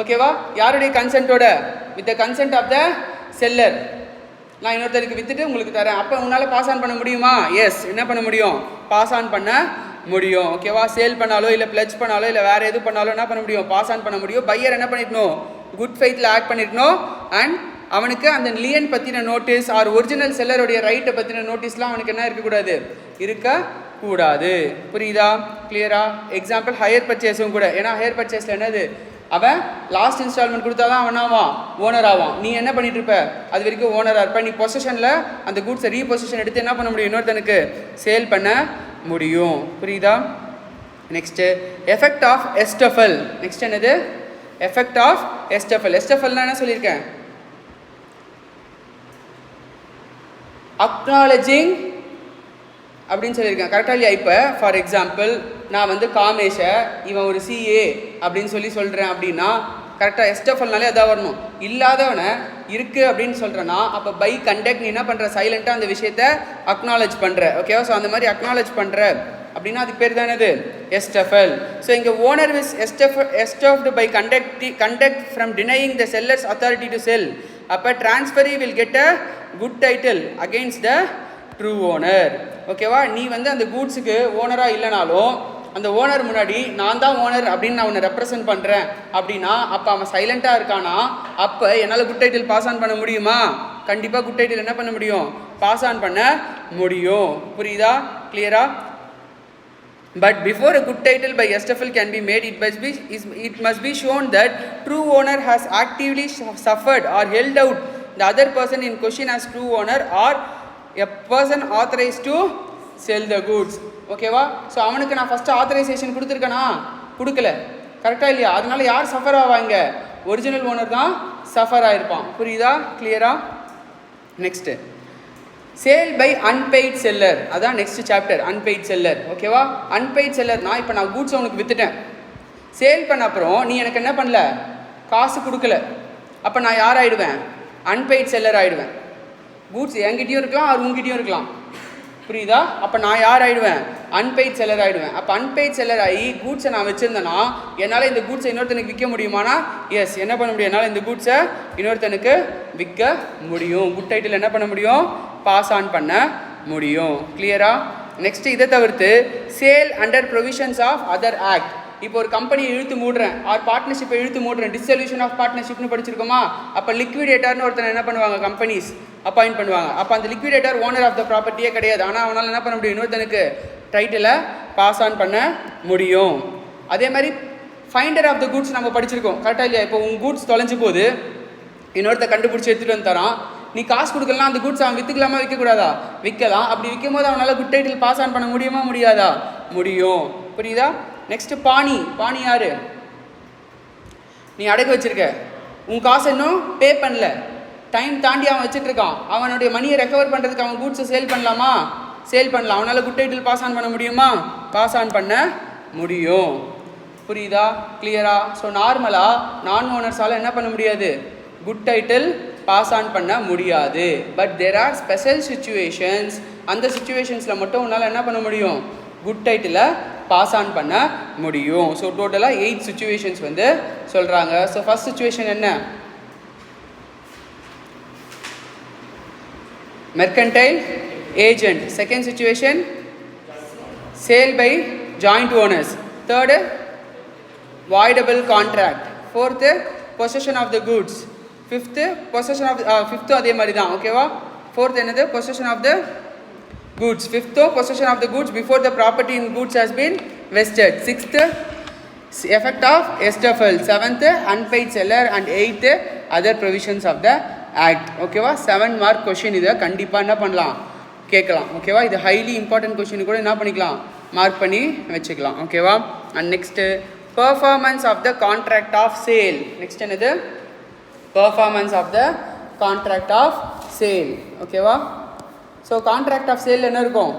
ஓகேவா? யாருடைய கன்சென்ட்டோட? With the consent of the seller. நான் இன்னொருத்தருக்கு விற்றுட்டு உங்களுக்கு தரேன். அப்போ உன்னால் பாஸ் ஆன் பண்ண முடியுமா? எஸ். என்ன பண்ண முடியும்? பாஸ் ஆன் பண்ண முடியும். ஓகேவா? சேல் பண்ணாலோ இல்லை பிளட்ஜ் பண்ணாலோ இல்லை வேறு எது பண்ணாலும் என்ன பண்ண முடியும்? பாஸ் ஆன் பண்ண முடியும். பையர் என்ன பண்ணிக்கணும், குட் ஃபெய்த்தில் ஆக்ட் பண்ணிருக்கணும். அண்ட் அவனுக்கு அந்த லியன் பற்றின நோட்டீஸ் ஆர் ஒரிஜினல் செல்லருடைய ரைட்டை பற்றின நோட்டீஸ்லாம் அவனுக்கு என்ன இருக்கக்கூடாது, இருக்கக்கூடாது. புரியுதா? கிளியரா? எக்ஸாம்பிள் ஹையர் பர்ச்சேஸும் கூட. ஏன்னா ஹையர் பர்ச்சேஸில் என்னது, அவன் லாஸ்ட் இன்ஸ்டால்மெண்ட் கொடுத்தா தான் அவன் ஆவான், ஓனர் ஆவான். நீ என்ன பண்ணிட்டு இருப்ப, அது வரைக்கும் ஓனராக இருப்ப. நீ பொசிஷனில் அந்த கூட்ஸை ரீபொசிஷன் எடுத்து என்ன பண்ண முடியும், இன்னொருத்தனுக்கு சேல் பண்ண முடியும். புரியுதா? Next effect of estoppel. Next என்னது, எஃபெக்ட் ஆஃப் எஸ்டஃபல். எஸ்டஃபல்னா என்ன சொல்லியிருக்கேன், அக்னாலஜிங் அப்படின்னு சொல்லியிருக்கேன். கரெக்டாக இல்லையா? இப்போ ஃபார் எக்ஸாம்பிள் நான் வந்து காமேஷை இவன் ஒரு சிஏ அப்படின்னு சொல்கிறேன் அப்படின்னா கரெக்டாக எஸ்டஃபல்னாலே அதான் வரணும். இல்லாதவனை இருக்குது அப்படின்னு சொல்கிறேன்னா அப்போ பை கண்டக்ட் நீ என்ன பண்ணுற, சைலண்ட்டாக அந்த விஷயத்தை அக்னாலஜ் பண்ணுற. ஓகேவா? ஸோ அந்த மாதிரி அக்னாலஜ் பண்ணுற அப்படின்னா அதுக்கு பேர் தானே இது எஸ்டஃபல். ஸோ இங்கே owner is estopped by conduct from denying the seller's authority to sell. அப்போ transferee will get a good title against the true owner. ஓகேவா? நீ வந்து அந்த கூட்ஸுக்கு ஓனராக இல்லைனாலும் அந்த ஓனர் முன்னாடி நான் தான் ஓனர் அப்படின்னு நான் அவனை ரெப்ரசன்ட் பண்ணுறேன் அப்படின்னா அப்போ அவன் சைலண்ட்டாக இருக்கானா அப்போ என்னால் குட் டைட்டில் பாஸ் ஆன் பண்ண முடியுமா? கண்டிப்பாக குட் டைட்டில் என்ன பண்ண முடியும், பாஸ் ஆன் பண்ண முடியும். புரியுதா? கிளியரா? But before a good title by STFL can be made, it must be shown that true owner has actively suffered or held out the other person in question as true owner or a person authorized to sell the goods. ஓகேவா? ஸோ அவனுக்கு நான் ஃபஸ்ட்டு ஆத்தரைசேஷன் கொடுத்துருக்கேனா, கொடுக்கல. கரெக்டாக இல்லையா? அதனால யார் சஃபர் ஆவாங்க, ஒரிஜினல் ஓனர் தான் சஃபர் ஆகிருப்பான். புரியுதா? கிளியரா? Next sale by unpaid seller. அதான் நெக்ஸ்ட் சாப்டர், அன்பெய்ட் செல்லர். ஓகேவா? அன்பெய்ட் செல்லர்னா இப்போ நான் கூட்ஸ் உனக்கு விற்றுட்டேன், சேல் பண்ண அப்புறம் நீ எனக்கு என்ன பண்ணல, காசு கொடுக்கல. அப்போ நான் யார் ஆகிடுவேன், அன்பெய்ட் செல்லர் ஆகிடுவேன். கூட்ஸ் என்கிட்டையும் இருக்கலாம் அது உங்ககிட்டையும் இருக்கலாம். புரியுதா? அப்போ நான் யார் ஆகிடுவேன், அன்பெய்ட் செல்லர் ஆகிடுவேன். அப்போ அன்பெய்ட் செல்லர் ஆகி கூட்ஸை நான் வச்சுருந்தேன்னா என்னால் இந்த கூட்ஸை இன்னொருத்தனுக்கு விற்க முடியுமானா எஸ். என்ன பண்ண முடியும், என்னால் இந்த கூட்ஸை இன்னொருத்தனுக்கு விற்க முடியும். குட் டைட்டில் என்ன பண்ண முடியும், பாஸ் ஆன் பண்ண முடியும். கிளியரா? நெக்ஸ்ட் இதை தவிர்த்து sale under provisions of other act. இப்போ ஒரு கம்பெனியை இழுத்து மூடுறேன் ஆர் பார்ட்னர்ஷிப்பை இழுத்து மூடுறேன், டிசல்யூஷன் ஆஃப் பார்ட்னர்ஷிப்னு படிச்சிருக்கோமா? அப்போ லிக்விடேட்டர்னு ஒருத்தனை என்ன பண்ணுவாங்க, கம்பெனிஸ் அப்பாயிண்ட் பண்ணுவாங்க. அப்போ அந்த லிக்விடேட்டர் ஓனர் ஆஃப் த ப்ராப்பர்ட்டியே கிடையாது. ஆனால் அவனால் என்ன பண்ண முடியும், இன்னொருத்தனுக்கு டைட்டிலை பாஸ் ஆன் பண்ண முடியும். அதே மாதிரி ஃபைண்டர் ஆஃப் த கூட்ஸ் நம்ம படிச்சிருக்கோம். கரெக்டாக இல்லையா? இப்போ உங்கள் கூட்ஸ் தொலைஞ்சு போது இன்னொருத்த கண்டுபிடிச்சி எடுத்துகிட்டு வந்து தரான், நீ காசு கொடுக்கலாம், அந்த கூட்ஸ் அவன் விற்றுக்கலாமா விற்கக்கூடாதா, விற்கலாம். அப்படி விற்கும் போது அவனால் குட் டைட்டில் பாஸ் ஆன் பண்ண முடியுமா முடியாதா, முடியும். புரியுதா? நெக்ஸ்ட்டு பாணி. பாணி யார், நீ அடகு வச்சுருக்க, உன் காசு இன்னும் பே பண்ணல, டைம் தாண்டி அவன் வச்சுட்ருக்கான், அவனுடைய மணியை ரெக்கவர் பண்ணுறதுக்கு அவன் கூட்ஸை சேல் பண்ணலாமா, சேல் பண்ணலாம். அவனால் குட் டைட்டில் பாஸ் ஆன் பண்ண முடியுமா, பாஸ் ஆன் பண்ண முடியும். புரியுதா? கிளியரா? ஸோ நார்மலாக நான் ஓனர்ஸால் என்ன பண்ண முடியாது, குட் டைட்டில் பாஸ் ஆன் பண்ண முடியாது. But there are special situations. அந்த சுச்சுவேஷன்ஸில் மட்டும் உன்னால் என்ன பண்ண முடியும், குட் டைட்டிலை பாஸ் ஆன் பண்ண முடியும். ஸோ டோட்டலாக 8 சுச்சுவேஷன்ஸ் வந்து சொல்கிறாங்க. ஸோ ஃபர்ஸ்ட் சுச்சுவேஷன் என்ன, mercantile agent. Second situation sale by joint owners. Third voidable contract. fourth possession of the goods. fifth possession of fifth அதே மாதிரி தான், ஓகேவா? fourth என்னது, possession of the goods. fifth possession of the goods before the property in goods has been vested. sixth effect of estafel. seventh unpaid seller. and eighth other provisions of the act. ஓகேவா? 7 மார்க் கொஸ்டின். இதை கண்டிப்பாக என்ன பண்ணலாம், கேட்கலாம். ஓகேவா? இது ஹைலி இம்பார்ட்டன்ட் கொஸ்டின் கூட என்ன பண்ணிக்கலாம், மார்க் பண்ணி வச்சுக்கலாம். ஓகேவா? And next performance of the contract of sale. next என்னது, performance of the contract of sale. ஓகேவா? ஸோ கான்ட்ராக்ட் ஆஃப் சேல் என்ன இருக்கும்,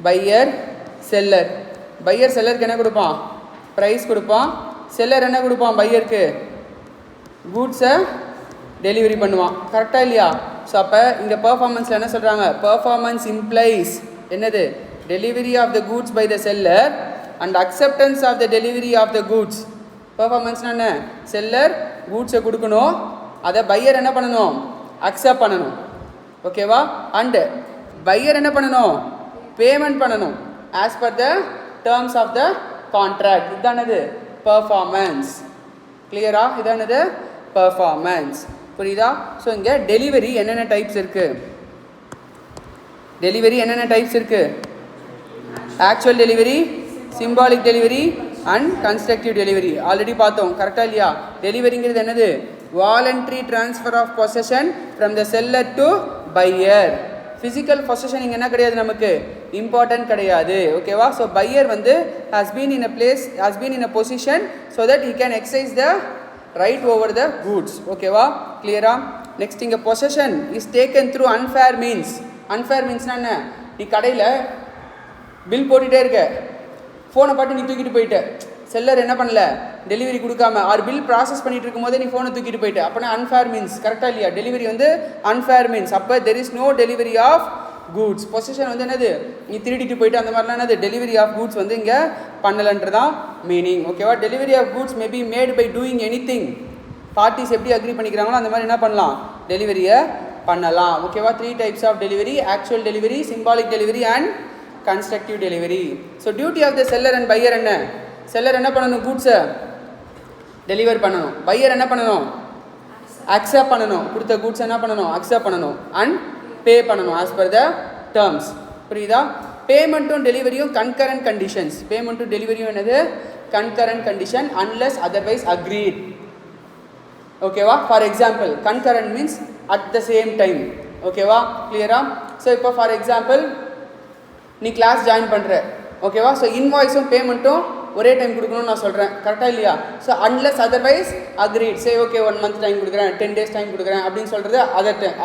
பையர் செல்லர். பையர் செல்லருக்கு என்ன கொடுப்பான், ப்ரைஸ் கொடுப்பான். செல்லர் என்ன கொடுப்பான், பையருக்கு கூட்ஸை டெலிவரி பண்ணுவான். கரெக்டாக இல்லையா? ஸோ அப்போ இங்கே பர்ஃபார்மன்ஸில் என்ன சொல்கிறாங்க, பர்ஃபார்மன்ஸ் இம்ப்ளைஸ் என்னது, delivery of the goods by the seller and acceptance of the delivery of the goods. performance என்ன, செல்லர் கூட்ஸை கொடுக்கணும், அதை பையர் என்ன பண்ணணும், அக்செப்ட் பண்ணணும். ஓகேவா? அண்டு பையர் என்ன பண்ணணும், பேமெண்ட் பண்ணணும் as per the terms of the contract. இதானது performance. கிளியரா? இதானது performance. புரியுதா? ஸோ இங்கே டெலிவரி என்னென்ன டைப்ஸ் இருக்குது, டெலிவரி என்னென்ன டைப்ஸ் இருக்குது, actual delivery, symbolic delivery and constructive delivery. Already பார்த்தோம். கரெக்டாக இல்லையா? டெலிவரிங்கிறது என்னது, voluntary transfer of possession from the seller to buyer. Physical possession இங்கே என்ன கிடையாது, நமக்கு இம்பார்ட்டன்ட் கிடையாது. ஓகேவா? ஸோ பையர் வந்து has been in a place, has been in a position so that he can exercise the right over the goods. ஓகேவா? கிளியரா? நெக்ஸ்ட் இங்கே possession is taken through unfair means. Unfair மீன்ஸ்னால் என்ன, நீ கடையில் பில் போட்டுகிட்டே இருக்க, ஃபோனை பாட்டு நீ தூக்கிட்டு போயிட்ட, செல்லர் என்ன பண்ணல, டெலிவரி கொடுக்காம ஆர் பில் ப்ராசஸ் பண்ணிட்டு இருக்கும் போதே நீ ஃபோனை தூக்கிட்டு போயிட்ட. அப்போனா அன்ஃபேர் மீன்ஸ். கரெக்டாக இல்லையா? டெலிவரி வந்து அன்ஃபேர் மீன்ஸ். அப்போ there is no delivery of goods. Position வந்து என்னது, நீ திருடிட்டு போயிட்டு அந்த மாதிரிலாம் என்னது, டெலிவரி ஆஃப் கூட்ஸ் வந்து இங்கே பண்ணலன்றதான் மீனிங். ஓகேவா? Delivery of goods may be made by doing any thing. Parties எப்படி அக்ரி பண்ணிக்கிறாங்களோ அந்த மாதிரி என்ன பண்ணலாம், டெலிவரியை பண்ணலாம். ஓகேவா? 3 types of delivery, actual delivery, symbolic delivery and constructive delivery. So duty of the seller and buyer என்ன, செல்லர் என்ன பண்ணணும், கூட்ஸை டெலிவர் பண்ணணும். பையர் என்ன பண்ணணும், அக்செப்ட் பண்ணணும். கொடுத்த கூட்ஸ் என்ன பண்ணணும், அக்செப்ட் பண்ணணும் அண்ட் பே பண்ணணும் ஆஸ் பர் த டேர்ம்ஸ். புரியுதா? பேமெண்ட்டும் டெலிவரியும் கன்கரண்ட் கண்டிஷன்ஸ். பேமெண்ட்டும் டெலிவரியும் என்னது, concurrent condition unless otherwise agreed. ஓகேவா? For example concurrent means at the same time. ஓகேவா? கிளியரா? ஸோ இப்போ ஃபார் எக்ஸாம்பிள் நீ கிளாஸ் ஜாயின் பண்ணுற, ஓகேவா? ஸோ இன்வாய்ஸும் பேமெண்ட்டும் ஒரே டைம் கொடுக்கணும்னு நான் சொல்கிறேன். கரெக்டாக இல்லையா? So unless otherwise agreed. Say okay 1 month time கொடுக்குறேன், 10 days டைம் கொடுக்குறேன் அப்படின்னு சொல்கிறது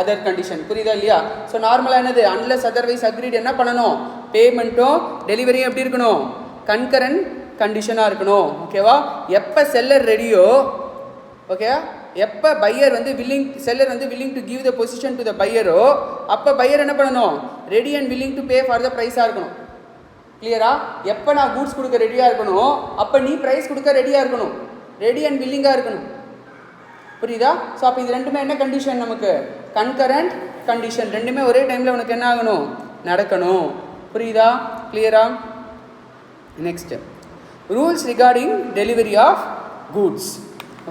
அதர் கண்டிஷன். புரியுதா இல்லையா? ஸோ நார்மலாக என்னது, அன்லெஸ் அதர்வைஸ் அக்ரீட் என்ன பண்ணணும், பேமெண்ட்டும் டெலிவரியும் எப்படி இருக்கணும், கன்கரண்ட் கண்டிஷனாக இருக்கணும். ஓகேவா? எப்போ செல்லர் ரெடியோ, ஓகேவா, எப்போ பையர் வந்து வில்லிங், செல்லர் வந்து willing to give the position to the பையரோ அப்போ பையர் என்ன பண்ணணும், ready and willing to pay for the ப்ரைஸாக இருக்கணும். கிளியரா? எப்போ நான் கூட்ஸ் கொடுக்க ரெடியாக இருக்கணும் அப்போ நீ ப்ரைஸ் கொடுக்க ரெடியாக இருக்கணும், ரெடி அண்ட் வில்லிங்காக இருக்கணும். புரியுதா? ஸோ அப்போ இது ரெண்டுமே என்ன கண்டிஷன், நமக்கு கன்கரண்ட் கண்டிஷன். ரெண்டுமே ஒரே டைமில் உனக்கு என்ன ஆகணும், நடக்கணும். புரியுதா? கிளியரா? Next rules regarding delivery of goods.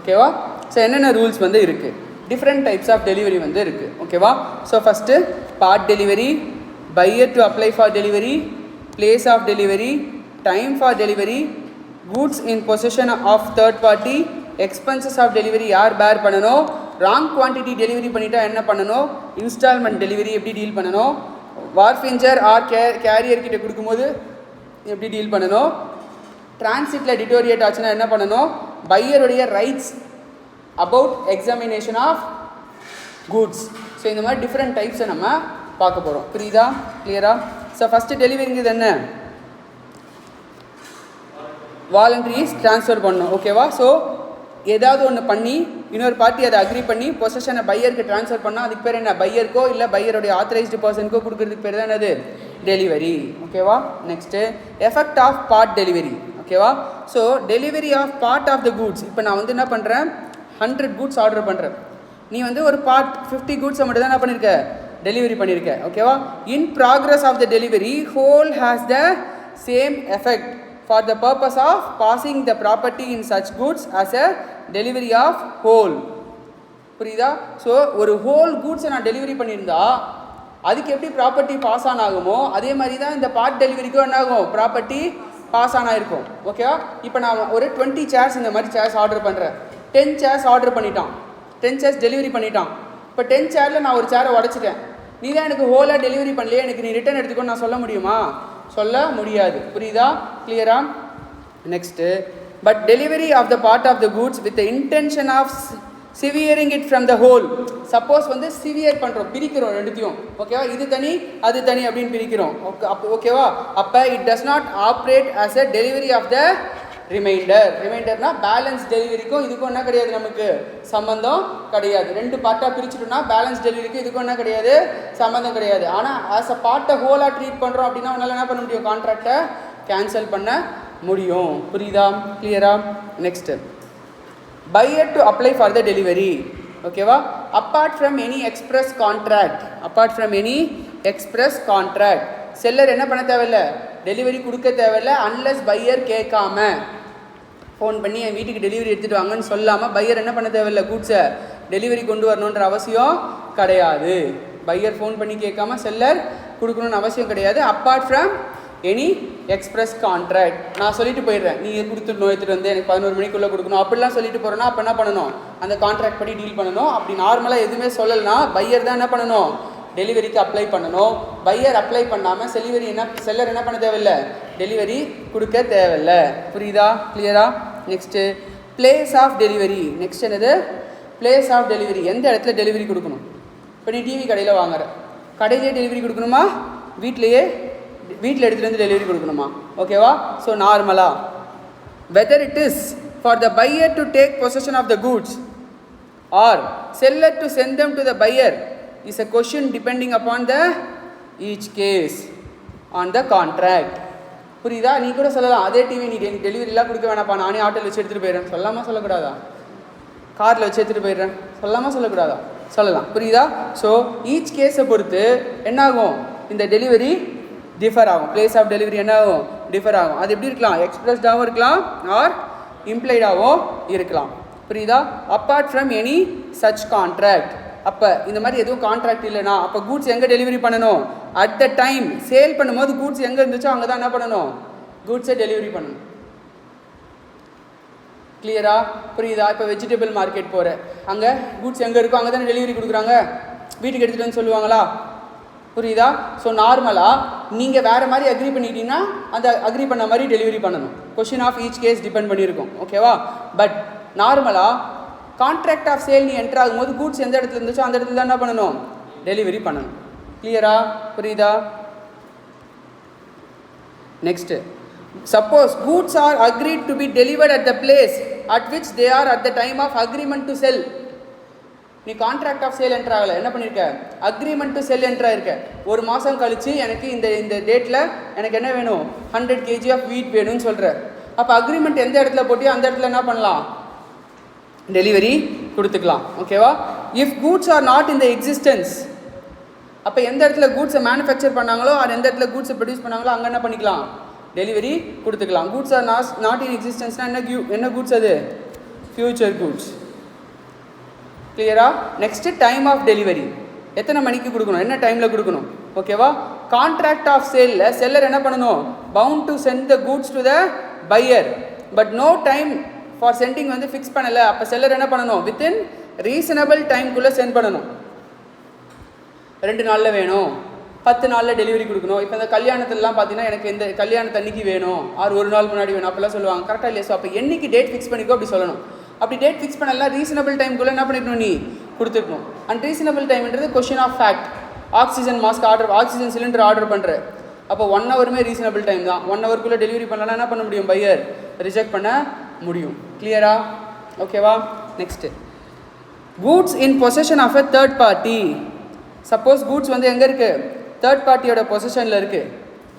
ஓகேவா? ஸோ என்னென்ன ரூல்ஸ் வந்து இருக்குது, டிஃப்ரெண்ட் டைப்ஸ் ஆஃப் டெலிவரி வந்து இருக்குது. ஓகேவா? So first part delivery, buyer to apply for delivery, place of delivery, time for delivery, goods in position of third party, expenses of delivery யார் பேர் பண்ணணும், ராங் குவான்டிட்டி டெலிவரி பண்ணிட்டா என்ன பண்ணணும், இன்ஸ்டால்மெண்ட் டெலிவரி எப்படி டீல் பண்ணணும், வார்ஃபிஞ்சர் ஆர் கேரியர் கிட்ட கொடுக்கும்போது எப்படி டீல் பண்ணணும், டிரான்சிட்டில் டிட்டோரியேட் ஆச்சுன்னா என்ன பண்ணணும், பையருடைய rights about examination of goods. So இந்த மாதிரி டிஃப்ரெண்ட் டைப்ஸை நம்ம பார்க்க போகிறோம். புரியுதா? கிளியரா? ஸோ ஃபஸ்ட்டு டெலிவரிங்கிறது என்ன, வாலண்டரிஸ் ட்ரான்ஸ்ஃபர் பண்ணணும். ஓகேவா? ஸோ ஏதாவது ஒன்று பண்ணி இன்னொரு பார்ட்டி அதை அக்ரி பண்ணி பொசஷனை பையருக்கு ட்ரான்ஸ்ஃபர் பண்ணால் அதுக்கு பேர் என்ன? பையருக்கோ இல்லை பையருடைய ஆத்தரைஸ்டு பர்சனுக்கோ கொடுக்குறதுக்கு பேர் தான் என்னது? டெலிவரி. ஓகேவா? Next effect of part delivery. ஓகேவா? So delivery of part of the goods. இப்போ நான் வந்து என்ன பண்ணுறேன், 100 கூட்ஸ் ஆர்டர் பண்ணுறேன். நீ வந்து ஒரு பார்ட் 50 கூட்ஸை மட்டும் தான் என்ன பண்ணியிருக்க? டெலிவரி பண்ணியிருக்க. ஓகேவா? In progress of the delivery whole has the same effect for the purpose of passing the property in such goods as a delivery of whole. புரியுதா? ஸோ ஒரு ஹோல் கூட்ஸை நான் டெலிவரி பண்ணியிருந்தா அதுக்கு எப்படி ப்ராப்பர்ட்டி பாஸ் ஆன் ஆகுமோ அதே மாதிரி தான் இந்த பார்ட் டெலிவரிக்கும் என்ன ஆகும்? ப்ராப்பர்ட்டி பாஸ் ஆன் ஆகிருக்கும். ஓகேவா? இப்போ நான் ஒரு 20 சேர்ஸ் இந்த மாதிரி சேர்ஸ் ஆர்டர் பண்ணுறேன். 10 சேர்ஸ் ஆர்டர் பண்ணிட்டான், 10 சேர்ஸ் டெலிவரி பண்ணிட்டான். இப்போ 10 சேரில் நான் ஒரு சேரை உடச்சிட்டேன். நீ தான் எனக்கு ஹோலாக டெலிவரி பண்ணலையே, எனக்கு நீ ரிட்டர்ன் எடுத்துக்கோன்னு நான் சொல்ல முடியுமா? சொல்ல முடியாது. புரியுதா? கிளியரா? Next, but delivery of the part of the goods with the intention of severing it from the whole. Suppose வந்து சிவியர் பண்ணுறோம், பிரிக்கிறோம் ரெண்டுத்தையும். ஓகேவா? இது தனி அது தனி அப்படின்னு பிரிக்கிறோம். ஓகேவா? அப்போ it does not operate as a delivery of the remainder. ரிமைண்டர்னா பேலன்ஸ் டெலிவரிக்கும் இதுக்கும் என்ன கிடையாது? நமக்கு சம்மந்தம் கிடையாது. 2 பார்ட்டாக பிரிச்சுட்டோம்னா பேலன்ஸ் டெலிவரிக்கும் இதுக்கும் என்ன கிடையாது? சம்மந்தம் கிடையாது. ஆனால் ஆஸ் அ பார்ட்டை ஹோலாக ட்ரீட் பண்ணுறோம் அப்படின்னா உன்னால் என்ன பண்ண முடியும்? கான்ட்ராக்டை கேன்சல் பண்ண முடியும். புரியுதா? கிளியரா? Next, buyer to apply for the delivery. ஓகேவா? apart from any express contract, apart from any express contract, seller என்ன பண்ண தேவையில்லை? டெலிவரி கொடுக்க தேவையில்லை. அன்லெஸ் பையர் கேட்காம ஃபோன் பண்ணி என் வீட்டுக்கு டெலிவரி எடுத்துகிட்டு வாங்கன்னு சொல்லாமல் பையர் என்ன பண்ண தேவையில்லை? கூட்ஸை டெலிவரி கொண்டு வரணுன்ற அவசியம் கிடையாது. பையர் ஃபோன் பண்ணி கேட்காம செல்லர் கொடுக்கணுன்னு அவசியம் கிடையாது. Apart from any express contract. நான் சொல்லிட்டு போயிடுறேன், நீ கொடுத்துடணும், எடுத்துகிட்டு வந்து எனக்கு 11 மணிக்குள்ளே கொடுக்கணும் அப்படிலாம் சொல்லிட்டு போகிறேன்னா அப்போ என்ன பண்ணணும்? அந்த கான்ட்ராக்ட் படி டீல் பண்ணணும். அப்படி நார்மலாக எதுவுமே சொல்லலைன்னா பையர் தான் என்ன பண்ணணும்? டெலிவரிக்கு அப்ளை பண்ணணும். பையர் அப்ளை பண்ணாமல் செல்லர் என்ன பண்ண தேவையில்லை? டெலிவரி கொடுக்க தேவையில்லை. புரியுதா? கிளியரா? Next, place of delivery. Next என்னது? Place of delivery. எந்த இடத்துல டெலிவரி கொடுக்கணும்? இப்போ நீ டிவி கடையில் வாங்குற, கடையிலே டெலிவரி கொடுக்கணுமா? வீட்டில் எடுத்துகிட்டு வந்து டெலிவரி கொடுக்கணுமா? ஓகேவா? ஸோ நார்மலாக whether it is for the buyer to take possession of the goods or seller to send them to the buyer is a question depending upon the each case on the contract. புரியுதா? நீ கூட சொல்லலாம், அதே டிவி நீ டெலிவரிலாம் கொடுக்க வேணாப்பா, நானே ஆட்டோவில் வச்சு எடுத்துகிட்டு போயிடுறேன். சொல்லாமல் சொல்லக்கூடாதா? காரில் வச்சு எடுத்துகிட்டு போயிடுறேன் சொல்லாமல் சொல்லக்கூடாதா? சொல்லலாம். புரியுதா? ஸோ ஈச் கேஸை பொறுத்து என்னாகும்? இந்த டெலிவரி டிஃபர் ஆகும். பிளேஸ் ஆஃப் டெலிவரி என்ன ஆகும்? டிஃபர் ஆகும். அது எப்படி இருக்கலாம்? எக்ஸ்பிரஸ்டாகவும் இருக்கலாம் ஆர் இம்ப்ளைடாகவும் இருக்கலாம். புரியுதா? Apart from any such contract. அப்போ இந்த மாதிரி எதுவும் கான்ட்ராக்ட் இல்லைனா அப்போ கூட்ஸ் எங்கே டெலிவரி பண்ணணும்? அட் த டைம் சேல் பண்ணும்போது கூட்ஸ் எங்கே இருந்துச்சோ அங்கே தான் என்ன பண்ணணும்? கூட்ஸை டெலிவரி பண்ணணும். கிளியரா? புரியுதா? இப்போ வெஜிடபிள் மார்க்கெட் போகிற, அங்கே கூட்ஸ் எங்கே இருக்கோ அங்கே தானே டெலிவரி கொடுக்குறாங்க. வீட்டுக்கு எடுத்துகிட்டு வந்து சொல்லுவாங்களா? புரியுதா? ஸோ நார்மலாக நீங்கள் வேறு மாதிரி அக்ரி பண்ணிட்டீங்கன்னா அந்த அக்ரி பண்ண மாதிரி டெலிவரி பண்ணணும். Question of each case depend பண்ணியிருக்கும். ஓகேவா? பட் நார்மலாக கான்ட்ராக்ட் ஆஃப் சேல் நீ என்டர் ஆகும்போது கூட்ஸ் எந்த இடத்துல இருந்துச்சோ அந்த இடத்துல தான் என்ன பண்ணணும்? டெலிவரி பண்ணணும். கிளியரா? புரியுதா? Next, suppose goods are agreed to be delivered at the place at which they are at the time of agreement to sell. நீ கான்ட்ராக்ட் ஆஃப் சேல் என்ட்ரு ஆகலை, என்ன பண்ணியிருக்க? அக்ரிமெண்ட் டு செல் என்ட்ரு ஆயிருக்க. ஒரு மாதம் கழித்து எனக்கு இந்த டேட்டில் எனக்கு என்ன வேணும்? 100 kg ஆஃப் வீட் வேணும்னு சொல்கிற. அப்போ அக்ரிமெண்ட் எந்த இடத்துல போட்டியோ அந்த இடத்துல என்ன பண்ணலாம்? டெலிவரி கொடுத்துக்கலாம். ஓகேவா? If goods are not in the existence, அப்போ எந்த இடத்துல கூட்ஸை மேனுஃபேக்சர் பண்ணாங்களோ அது எந்த இடத்துல கூட்ஸை ப்ரொடியூஸ் பண்ணாங்களோ அங்கே என்ன பண்ணிக்கலாம்? டெலிவரி கொடுத்துக்கலாம். கூட்ஸ் ஆர் நாட் இன் எக்ஸிஸ்டன்ஸ்னால் என்ன கூட்ஸ்? அது ஃபியூச்சர் கூட்ஸ். கிளியரா? Next, time of delivery. எத்தனை மணிக்கு கொடுக்கணும்? என்ன டைமில் கொடுக்கணும்? ஓகேவா? கான்ட்ராக்ட் ஆஃப் சேலில் செல்லர் என்ன பண்ணணும்? Bound to send the goods to the buyer, but no time for sending வந்து ஃபிக்ஸ் பண்ணலை. அப்போ செல்லர் என்ன பண்ணணும்? வித்தின் ரீசனபிள் டைம்குள்ளே சென்ட் பண்ணணும். 2 நாளில் வேணும், 10 நாளில் டெலிவரி கொடுக்கணும். இப்போ இந்த கல்யாணத்துலலாம் பார்த்தீங்கன்னா எனக்கு இந்த கல்யாணத்தன்னைக்கு வேணும், ஆறு ஒரு நாள் முன்னாடி வேணும் அப்படிலாம் சொல்லுவாங்க. கரெக்டாக இல்லையா? ஸோ அப்போ என்னைக்கு டேட் ஃபிக்ஸ் பண்ணிக்கோ அப்படி சொல்லணும். அப்படி டேட் ஃபிக்ஸ் பண்ணலாம் ரீசனபிள் டைம்குள்ளே என்ன பண்ணிக்கணும்? நீ கொடுத்துக்கணும். அண்ட் ரீசனபிள் டைம்ன்றது question of fact. Oxygen mask order, oxygen cylinder order பண்ணுற, அப்போ 1 ஹவருமே ரீசனபிள் டைம் தான். 1 ஹவருக்குள்ளே டெலிவரி பண்ணலன்னா என்ன பண்ண முடியும்? பையர் ரிஜெக்ட் பண்ண முடியும். கிளியரா? ஓகேவா? Next, goods in possession of a third party. Suppose goods வந்து எங்கே இருக்குது? தேர்ட் பார்ட்டியோட பொசிஷனில் இருக்குது.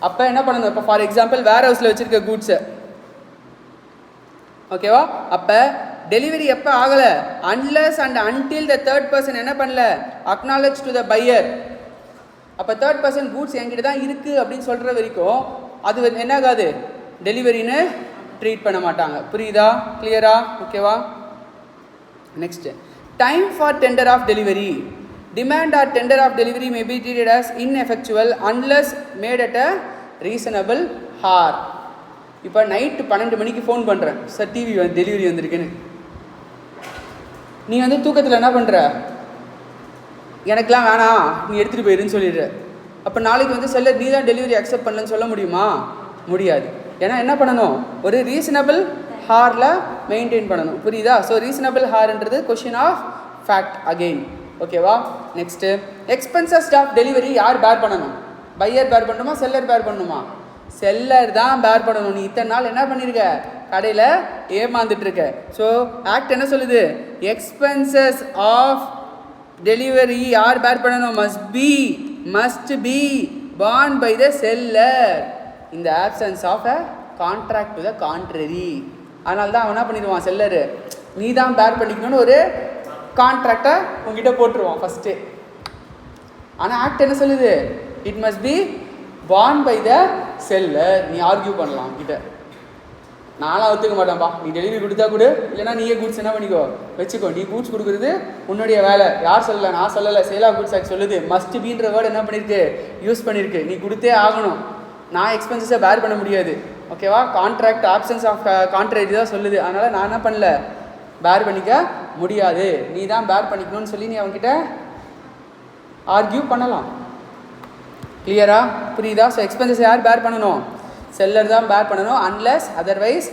அப்போ என்ன பண்ணணும்? இப்போ ஃபார் எக்ஸாம்பிள் வேர் ஹவுஸில் வச்சுருக்க கூட்ஸை, ஓகேவா? அப்போ டெலிவரி எப்போ ஆகலை? Unless and until the third person என்ன பண்ணல? Acknowledge to the pier. அப்போ தேர்ட் பர்சன் கூட்ஸ் என்கிட்ட தான் இருக்குது அப்படின்னு சொல்கிற வரைக்கும் அது என்ன ஆகாது? டெலிவரின்னு ட்ரீட் பண்ண மாட்டாங்க. புரியுதா? கிளியரா? ஓகேவா? Next, time for tender of delivery. Demand or tender of delivery may be treated as ineffectual unless made at a reasonable hour. இப்போ நைட்டு 12 மணிக்கு ஃபோன் பண்ணுறேன், சார் டிவி டெலிவரி வந்திருக்குன்னு. நீ வந்து தூக்கத்தில் என்ன பண்ணுற? எனக்கெலாம் வேணாம், நீ எடுத்துகிட்டு போயிருன்னு சொல்லிடுற. அப்போ நாளைக்கு வந்து செல்லர் நீ தான் டெலிவரி அக்செப்ட் பண்ணலன்னு சொல்ல முடியுமா? முடியாது. ஏன்னா என்ன பண்ணணும்? ஒரு ரீசனபிள் ஹாரில் மெயின்டைன் பண்ணணும். புரியுதா? ஸோ ரீசனபிள் ஹார்ன்றது கொஷின் ஆஃப் ஃபேக்ட் அகெயின். ஓகேவா? நெக்ஸ்ட்டு, எக்ஸ்பென்சஸ் ஆஃப் டெலிவரி யார் பேர் பண்ணணும்? பையர் பேர் பண்ணணுமா, செல்லர் பேர் பண்ணணுமா? செல்லர் தான் பேர் பண்ணணும். நீ இத்தனை நாள் என்ன பண்ணியிருக்க? கடையில் ஏமாந்துட்டு இருக்க. ஸோ ஆக்ட் என்ன சொல்லுது? எக்ஸ்பென்சஸ் ஆஃப் டெலிவரி யார் பேர் பண்ணணும்? Must be borne by the seller in the absence of a contract to the contrary. அதனால தான் அவன் என்ன பண்ணிடுவான்? செல்லரு நீ தான் பேர் பண்ணிக்கணும்னு ஒரு கான்ட்ராக்டை உங்ககிட்ட போட்டுருவான் ஃபஸ்ட்டு. ஆனால் ஆக்ட் என்ன சொல்லுது? It must be borne by the seller. நீ ஆர்கியூ பண்ணலாம் கிட்ட, நானும் ஒத்துக்க மாட்டேன்ப்பா, நீ டெலிவரி கொடுத்தா கொடு, இல்லைனா நீயே கூட்ஸ் என்ன பண்ணிக்கோ வச்சுக்கோ. நீ கூட்ஸ் கொடுக்குறது உன்னுடைய வேலை. யார் சொல்லலை? நான் சொல்லலை, சேல் ஆஃப் கூட்ஸ் ஆக்ட் சொல்லுது. மஸ்ட் பீன்ற வேர்டு என்ன பண்ணியிருக்கு? யூஸ் பண்ணியிருக்கு. நீ கொடுத்தே ஆகணும். நான் எக்ஸ்பென்சஸை பேர் பண்ண முடியாது. ஓகேவா? கான்ட்ராக்ட் ஆப்சன்ஸ் ஆஃப் கான்ட்ராக்ட் தான் சொல்லுது. அதனால் நான் என்ன பண்ணல? பேர் பண்ணிக்க முடியாது, நீ தான் பேர் பண்ணிக்கணும்னு சொல்லி நீ அவங்ககிட்ட ஆர்கியூ பண்ணலாம். கிளியரா? புரியுதா? ஸோ எக்ஸ்பென்சஸ் யார் பேர் பண்ணணும்? செல்லர் தான் பேர் பண்ணணும், அன்லெஸ் அதர்வைஸ்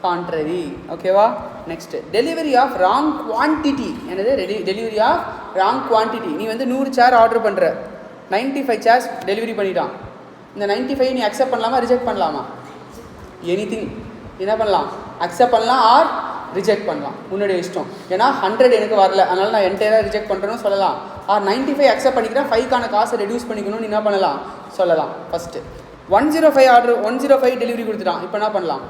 கான்ட்ரரி. ஓகேவா? Next, delivery of wrong quantity. என்னது? Delivery of wrong quantity. நீ வந்து 100 சேர் ஆர்டர் பண்ணுற, 95 சேர்ஸ் டெலிவரி பண்ணிட்டான். இந்த 95 நீ அக்செப்ட் பண்ணலாமா, ரிஜெக்ட் பண்ணலாமா? எனிதிங் என்ன பண்ணலாம்? அக்செப்ட் பண்ணலாம் ஆர் ரிஜெக்ட் பண்ணலாம், உன்னுடைய இஷ்டம். ஏன்னா 100 எனக்கு வரல, அதனால் நான் என்டையராக ரிஜெக்ட் பண்ணுறேன்னு சொல்லலாம். ஆர் 95 அக்செப்ட் பண்ணிக்கிறேன், 5க்கான காசை ரெடியூஸ் பண்ணிக்கணும்னு என்ன பண்ணலாம்? சொல்லலாம். ஃபஸ்ட்டு 105 ஆர்டர் 105 டெலிவரி கொடுத்துட்டான். இப்போ என்ன பண்ணலாம்?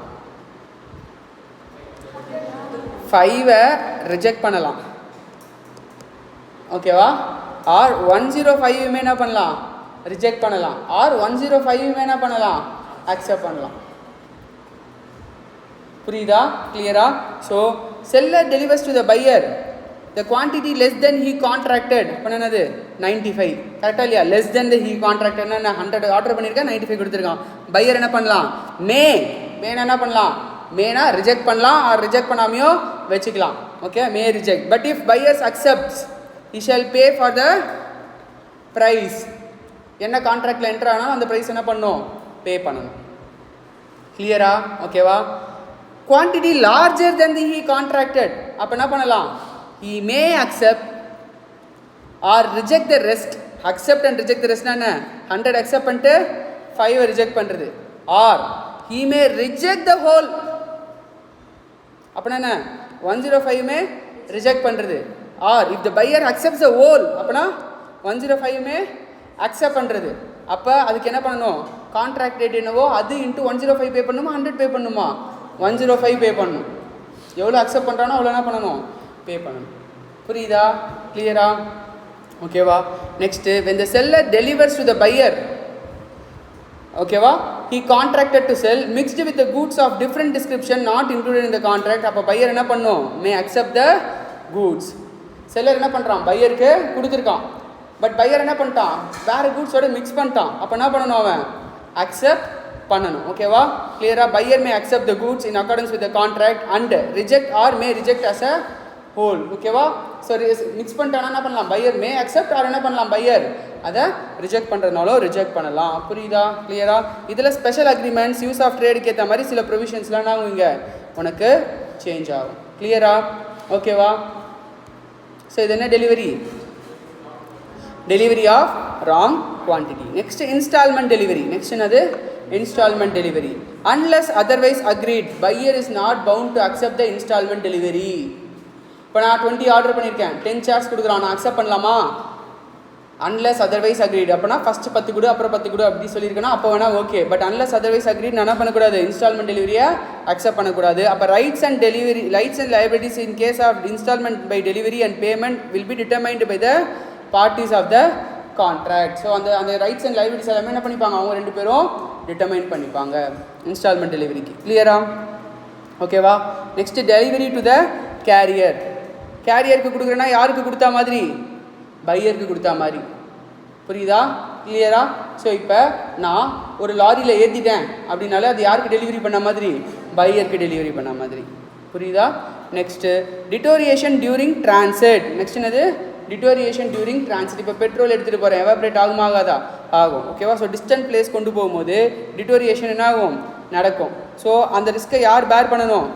5ஐ ரிஜெக்ட் பண்ணலாம். ஓகேவா? ஆர் 105மே என்ன பண்ணலாம்? ரிஜெக்ட் பண்ணலாம். ஆர் 105மே என்ன பண்ணலாம்? அக்செப்ட் பண்ணலாம். புரியுதா? கிளியரா? So seller delivers to the buyer the quantity less than he contracted. பண்ணது 95. கரெக்டாக இல்லையா? லெஸ் தென் த ஹீ கான்ட்ராக்டட்னா 100 ஆர்டர் பண்ணியிருக்கேன், 95 கொடுத்துருக்கான். பையர் என்ன பண்ணலாம்? மேனா என்ன பண்ணலாம்? மேனா ரிஜெக்ட் பண்ணலாம், ஆர் ரிஜெக்ட் பண்ணாமையோ வச்சுக்கலாம். Okay, May reject. But if buyers accepts he shall pay for the price. என்ன கான்ட்ராக்டில் என்டர் ஆனாலும் அந்த ப்ரைஸ் என்ன பண்ணணும்? பே பண்ணணும். கிளியரா? ஓகேவா? Quantity larger than the he contracted. அப்போ என்ன பண்ணலாம்? he may accept or reject the rest. accept and reject the rest என்ன? 100 accept பண்ணிட்டு 5 ரிஜெக்ட் பண்ணுறது. or he may reject the whole. அப்போனா என்ன? 105மே ரிஜெக்ட் பண்ணுறது. or if the buyer accepts the whole, அப்போனா 105மே அக்செப்ட் பண்ணுறது. அப்போ அதுக்கு என்ன பண்ணணும்? கான்ட்ராக்ட் ரேட் என்னவோ அது இன்ட்டு 105 பே பண்ணணுமா, 100 பே பண்ணணுமா? 105 பே பண்ணணும். எவ்வளோ அக்செப்ட் பண்ணுறானோ அவ்வளோ என்ன பண்ணணும்? பே பண்ணணும். புரியுதா? கிளியரா? ஓகேவா? Next, when the seller delivers to the buyer, ஓகேவா, he contracted to sell mixed with the goods of different description not included in the contract. அப்போ பையர் என்ன பண்ணும்? may accept the goods. Seller என்ன பண்ணுறான்? பையருக்கு கொடுத்துருக்கான். பட் பையர் என்ன பண்ணிட்டான்? வேறு கூட்ஸோட மிக்ஸ் பண்ணிட்டான். அப்போ என்ன பண்ணணும்? அவன் அக்செப்ட் பண்ணணும். ஓகேவா? கிளியரா? Buyer may accept the goods in accordance with the contract and reject or may reject as a whole. ஓகேவா? ஸோ மிக்ஸ் பண்ணிட்டானா என்ன பண்ணலாம்? பையர் மே அக்செப்ட் ஆர் என்ன பண்ணலாம்? பையர் அதை ரிஜெக்ட் பண்ணுறதுனாலோ ரிஜெக்ட் பண்ணலாம். புரியுதா? கிளியரா? இதில் ஸ்பெஷல் அக்ரிமெண்ட்ஸ், யூஸ் ஆஃப் ட்ரேடுக்கு ஏற்ற மாதிரி சில ப்ரொவிஷன்ஸ்லாம் நான் இங்கே உனக்கு சேஞ்ச் ஆகும். கிளியரா? ஓகேவா? ஸோ இது என்ன delivery? Delivery of wrong quantity. Next installment delivery. Next another installment delivery. Unless otherwise agreed, buyer is not bound to accept the installment delivery. இப்போ நான் 20 ஆர்டர் பண்ணியிருக்கேன், 10 சேர்ஸ் கொடுக்குறான், நான் அக்செப்ட் பண்ணலாமா? Unless otherwise agreed. அப்போனா ஃபஸ்ட்டு 10 கொடு அப்புறம் 10 கொடு அப்படி சொல்லியிருக்கேன்னா அப்போ வேணால் okay. But unless otherwise agreed நான் என்ன பண்ணக்கூடாது? இன்ஸ்டால்மெண்ட் டெலிவரியை அக்செப்ட் பண்ணக்கூடாது. அப்போ rights and liabilities in case of instalment by delivery and payment will be determined by the parties of the contract. So அந்த ரைட்ஸ் அண்ட் லைபிலிட்டிஸ் எல்லாமே என்ன பண்ணிப்பாங்க? அவங்க 2 பேரும் டிட்டர்மைன் பண்ணிப்பாங்க இன்ஸ்டால்மெண்ட் டெலிவரிக்கு. கிளியரா? ஓகேவா? Next delivery to the carrier. கேரியருக்கு கொடுக்குறேன்னா யாருக்கு கொடுத்தா மாதிரி? பையருக்கு கொடுத்தா மாதிரி. புரியுதா? கிளியரா? ஸோ இப்போ நான் ஒரு லாரியில் ஏற்றிட்டேன் அப்படின்னாலே அது யாருக்கு டெலிவரி பண்ண மாதிரி? பையருக்கு டெலிவரி பண்ண மாதிரி. புரியுதா? Next deterioration during transit. Next என்னது? Deterioration during transit. இப்போ பெட்ரோல் எடுத்துகிட்டு போகிறேன், எவாப்ரேட் ஆகுமா ஆகாதா? ஆகும். ஓகேவா? ஸோ டிஸ்டன்ட் பிளேஸ் கொண்டு போகும்போது டிட்டோரியேஷன் என்ன ஆகும்? நடக்கும். ஸோ அந்த ரிஸ்க்கை யார் பேர் பண்ணணும்?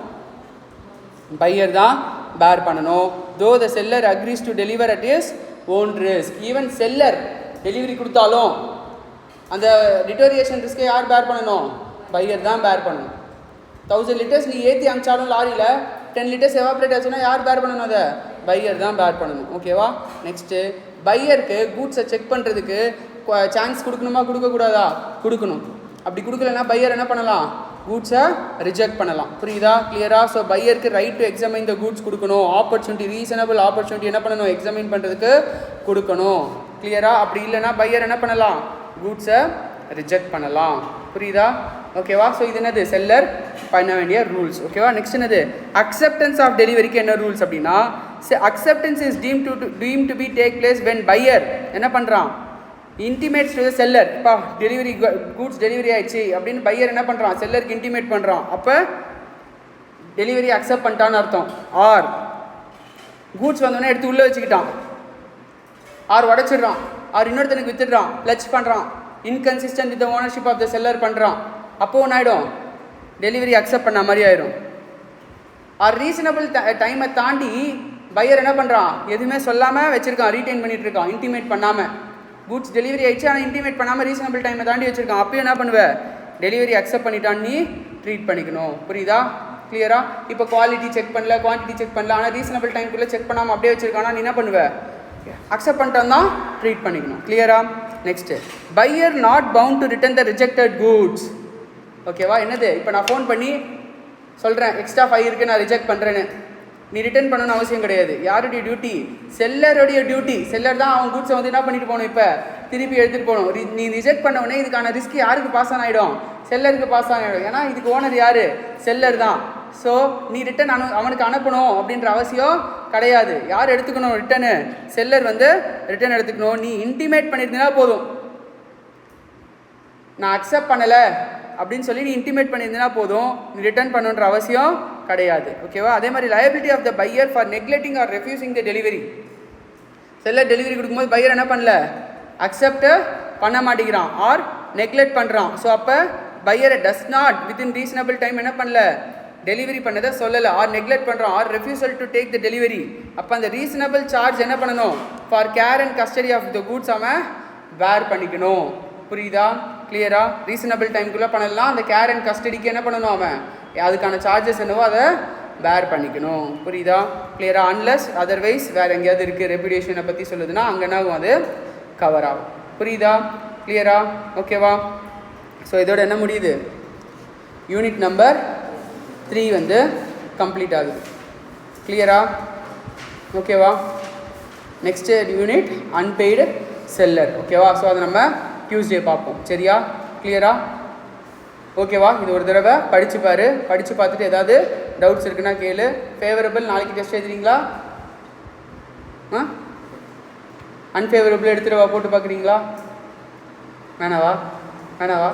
பையர் தான் பேர் பண்ணணும். தோ த seller agrees to deliver at is own risk. Even seller delivery கொடுத்தாலும் அந்த டிட்டோரியேஷன் ரிஸ்க்கை யார் பேர் பண்ணணும்? பையர் தான் பேர் பண்ணணும். 1000 லிட்டர்ஸ் நீ ஏற்றி அமிச்சாலும் லாரியில் 10 லிட்டர்ஸ் எவாப்ரேட் ஆச்சுன்னா யார் பேர் பண்ணணும்? அதை பையர் தான் பேர் பண்ணணும். ஓகேவா? நெக்ஸ்ட்டு பையருக்கு கூட்ஸை செக் பண்ணுறதுக்கு சான்ஸ் கொடுக்கணுமா கொடுக்கக்கூடாதா? கொடுக்கணும். அப்படி கொடுக்கலன்னா பையர் என்ன பண்ணலாம்? கூட்ஸை ரிஜெக்ட் பண்ணலாம். புரியுதா? கிளியரா? ஸோ பையருக்கு right to examine the goods கொடுக்கணும். ஆப்பர்ச்சுனிட்டி, ரீசனபிள் ஆப்பர்ச்சுனிட்டி என்ன பண்ணணும்? எக்ஸாமின் பண்ணுறதுக்கு கொடுக்கணும். கிளியரா? அப்படி இல்லைனா பையர் என்ன பண்ணலாம்? கூட்ஸை ரிஜெக்ட் பண்ணலாம். புரியுதா? ஓகேவா? ஸோ இது என்னது? செல்லர் பண்ண வேண்டிய ரூல்ஸ். ஓகேவா? நெக்ஸ்ட் என்னது? அக்செப்டன்ஸ் ஆஃப் டெலிவரிக்கு என்ன ரூல்ஸ் அப்படின்னா, acceptance is deem to be take place when buyer என்ன பண்ணுறான்? Intimates to the seller. இப்போ டெலிவரி கூட்ஸ் டெலிவரி ஆயிடுச்சு அப்படின்னு பையர் என்ன பண்ணுறான்? செல்லருக்கு இன்டிமேட் பண்ணுறான். அப்போ டெலிவரி அக்செப்ட் பண்ணிட்டான்னு அர்த்தம். ஆர் கூட்ஸ் வந்தோடனே எடுத்து உள்ளே வச்சுக்கிட்டான், ஆர் உடச்சிடுறான், ஆர் இன்னொருத்தனுக்கு வித்துடுறான், பிளச் பண்ணுறான், inconsistent with ownership of the seller பண்ணுறான். அப்போ ஒன்று ஆகிடும், டெலிவரி அக்செப்ட் பண்ண மாதிரி ஆயிடும். ஆர் ரீசனபிள் டைமை தாண்டி பையர் என்ன பண்ணுறான்? எதுவுமே சொல்லாமல் வச்சுருக்கான், ரீட்டைன் பண்ணிகிட்டு இருக்கான், இன்டிமேட் பண்ணாமல். கூட்ஸ் டெலிவரி ஆயிடுச்சு ஆனால் இன்டிமேட் பண்ணாமல் ரீசனபிள் டைமை தாண்டி வச்சுருக்கான். அப்பயும் என்ன பண்ணுவேன்? டெலிவரி அக்செப்ட் பண்ணிட்டான்னு நீ ட்ரீட் பண்ணிக்கணும். புரியுதா? கிளியரா? இப்போ குவாலிட்டி செக் பண்ணல, குவான்டிட்டி செக் பண்ணல, ஆனால் ரீசனபிள் டைம்குள்ளே செக் பண்ணாமல் அப்படியே வச்சுருக்கானா நீ என்ன பண்ணுவேன்? அக்செப்ட் பண்ணிட்டான் தான் ட்ரீட் பண்ணிக்கணும். கிளியரா? Next buyer not bound to return the rejected goods. ஓகேவா? என்னது? இப்போ நான் ஃபோன் பண்ணி சொல்கிறேன் எக்ஸ்ட்ரா 5 இருக்குது நான் ரிஜெக்ட் பண்ணுறேன்னு, நீ ரிட்டர்ன் பண்ணணும்னு அவசியம் கிடையாது. யாருடைய டியூட்டி? செல்லருடைய டியூட்டி. செல்லர் தான் அவன் கூட்ஸை வந்து என்ன பண்ணிட்டு போகணும்? இப்போ திருப்பி எடுத்துகிட்டு போகணும். நீ ரிஜெக்ட் பண்ண உடனே இதுக்கான ரிஸ்க் யாருக்கு பாஸ் ஆன் ஆகிடும்? செல்லருக்கு பாஸ் ஆன் ஆகிடும். ஏன்னா இதுக்கு ஓனர் யார்? செல்லர் தான். ஸோ நீ ரிட்டன் அவனுக்கு அனுப்பணும் அப்படின்ற அவசியம் கிடையாது. யார் எடுத்துக்கணும் ரிட்டனு? செல்லர் வந்து ரிட்டன் எடுத்துக்கணும். நீ இன்டிமேட் பண்ணியிருந்தீங்கன்னா போதும். நான் அக்செப்ட் பண்ணலை அப்படின்னு சொல்லி நீ இன்டிமேட் பண்ணியிருந்தீங்கன்னா போதும், நீ ரிட்டர்ன் பண்ணுன்ற அவசியம் கிடையாது. ஓகேவா? அதே மாதிரி liability of the buyer for neglecting or refusing the delivery. Seller delivery கொடுக்கும்போது பையர் என்ன பண்ணல? அக்செப்ட் பண்ண மாட்டேங்கிறான், ஆர் நெக்லெக்ட் பண்ணுறான். ஸோ அப்போ பையரை does not within reasonable time என்ன பண்ணல? டெலிவரி பண்ணதை சொல்லலை, ஆர் நெக்லெக்ட் பண்ணுறான், or refusal to take the delivery. அப்போ அந்த ரீசனபிள் சார்ஜ் என்ன பண்ணணும்? For care and custody of the goods அவன் பேர் பண்ணிக்கணும். புரியுதா? கிளியரா? ரீசனபிள் டைம்குள்ளே பண்ணலாம், அந்த கேர் அண்ட் கஸ்டடிக்கு என்ன பண்ணணும்? அவன் அதுக்கான சார்ஜஸ் என்னவோ அதை பேர் பண்ணிக்கணும். புரியுதா? கிளியரா? அன்லெஸ் அதர்வைஸ் வேறு எங்கேயாவது இருக்குது ரெப்யூடேஷனை பற்றி சொல்லுதுன்னா அங்கே என்ன ஆகும்? அது கவர் ஆகும். புரியுதா? கிளியரா? ஓகேவா? ஸோ இதோட என்ன முடியுது? யூனிட் நம்பர் 3 வந்து கம்ப்ளீட் ஆகுது. கிளியரா? ஓகேவா? Next unit unpaid seller. ஓகேவா? ஸோ அதை நம்ம டியூஸ்டே பார்ப்போம். சரியா? கிளியரா? ஓகேவா? இது ஒரு தடவை படித்து பாரு. படித்து பார்த்துட்டு ஏதாவது டவுட்ஸ் இருக்குன்னா கேளு. ஃபேவரபிள் நாளைக்கு டெஸ்ட் எழுதுறீங்களா? அன்ஃபேவரபிள் எடுத்துகிட்டு போட்டு பார்க்குறீங்களா? வேணாவா? வேணாவா?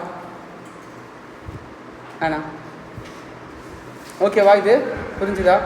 வேணாம். ஓகேவா? இது புரிஞ்சுதா?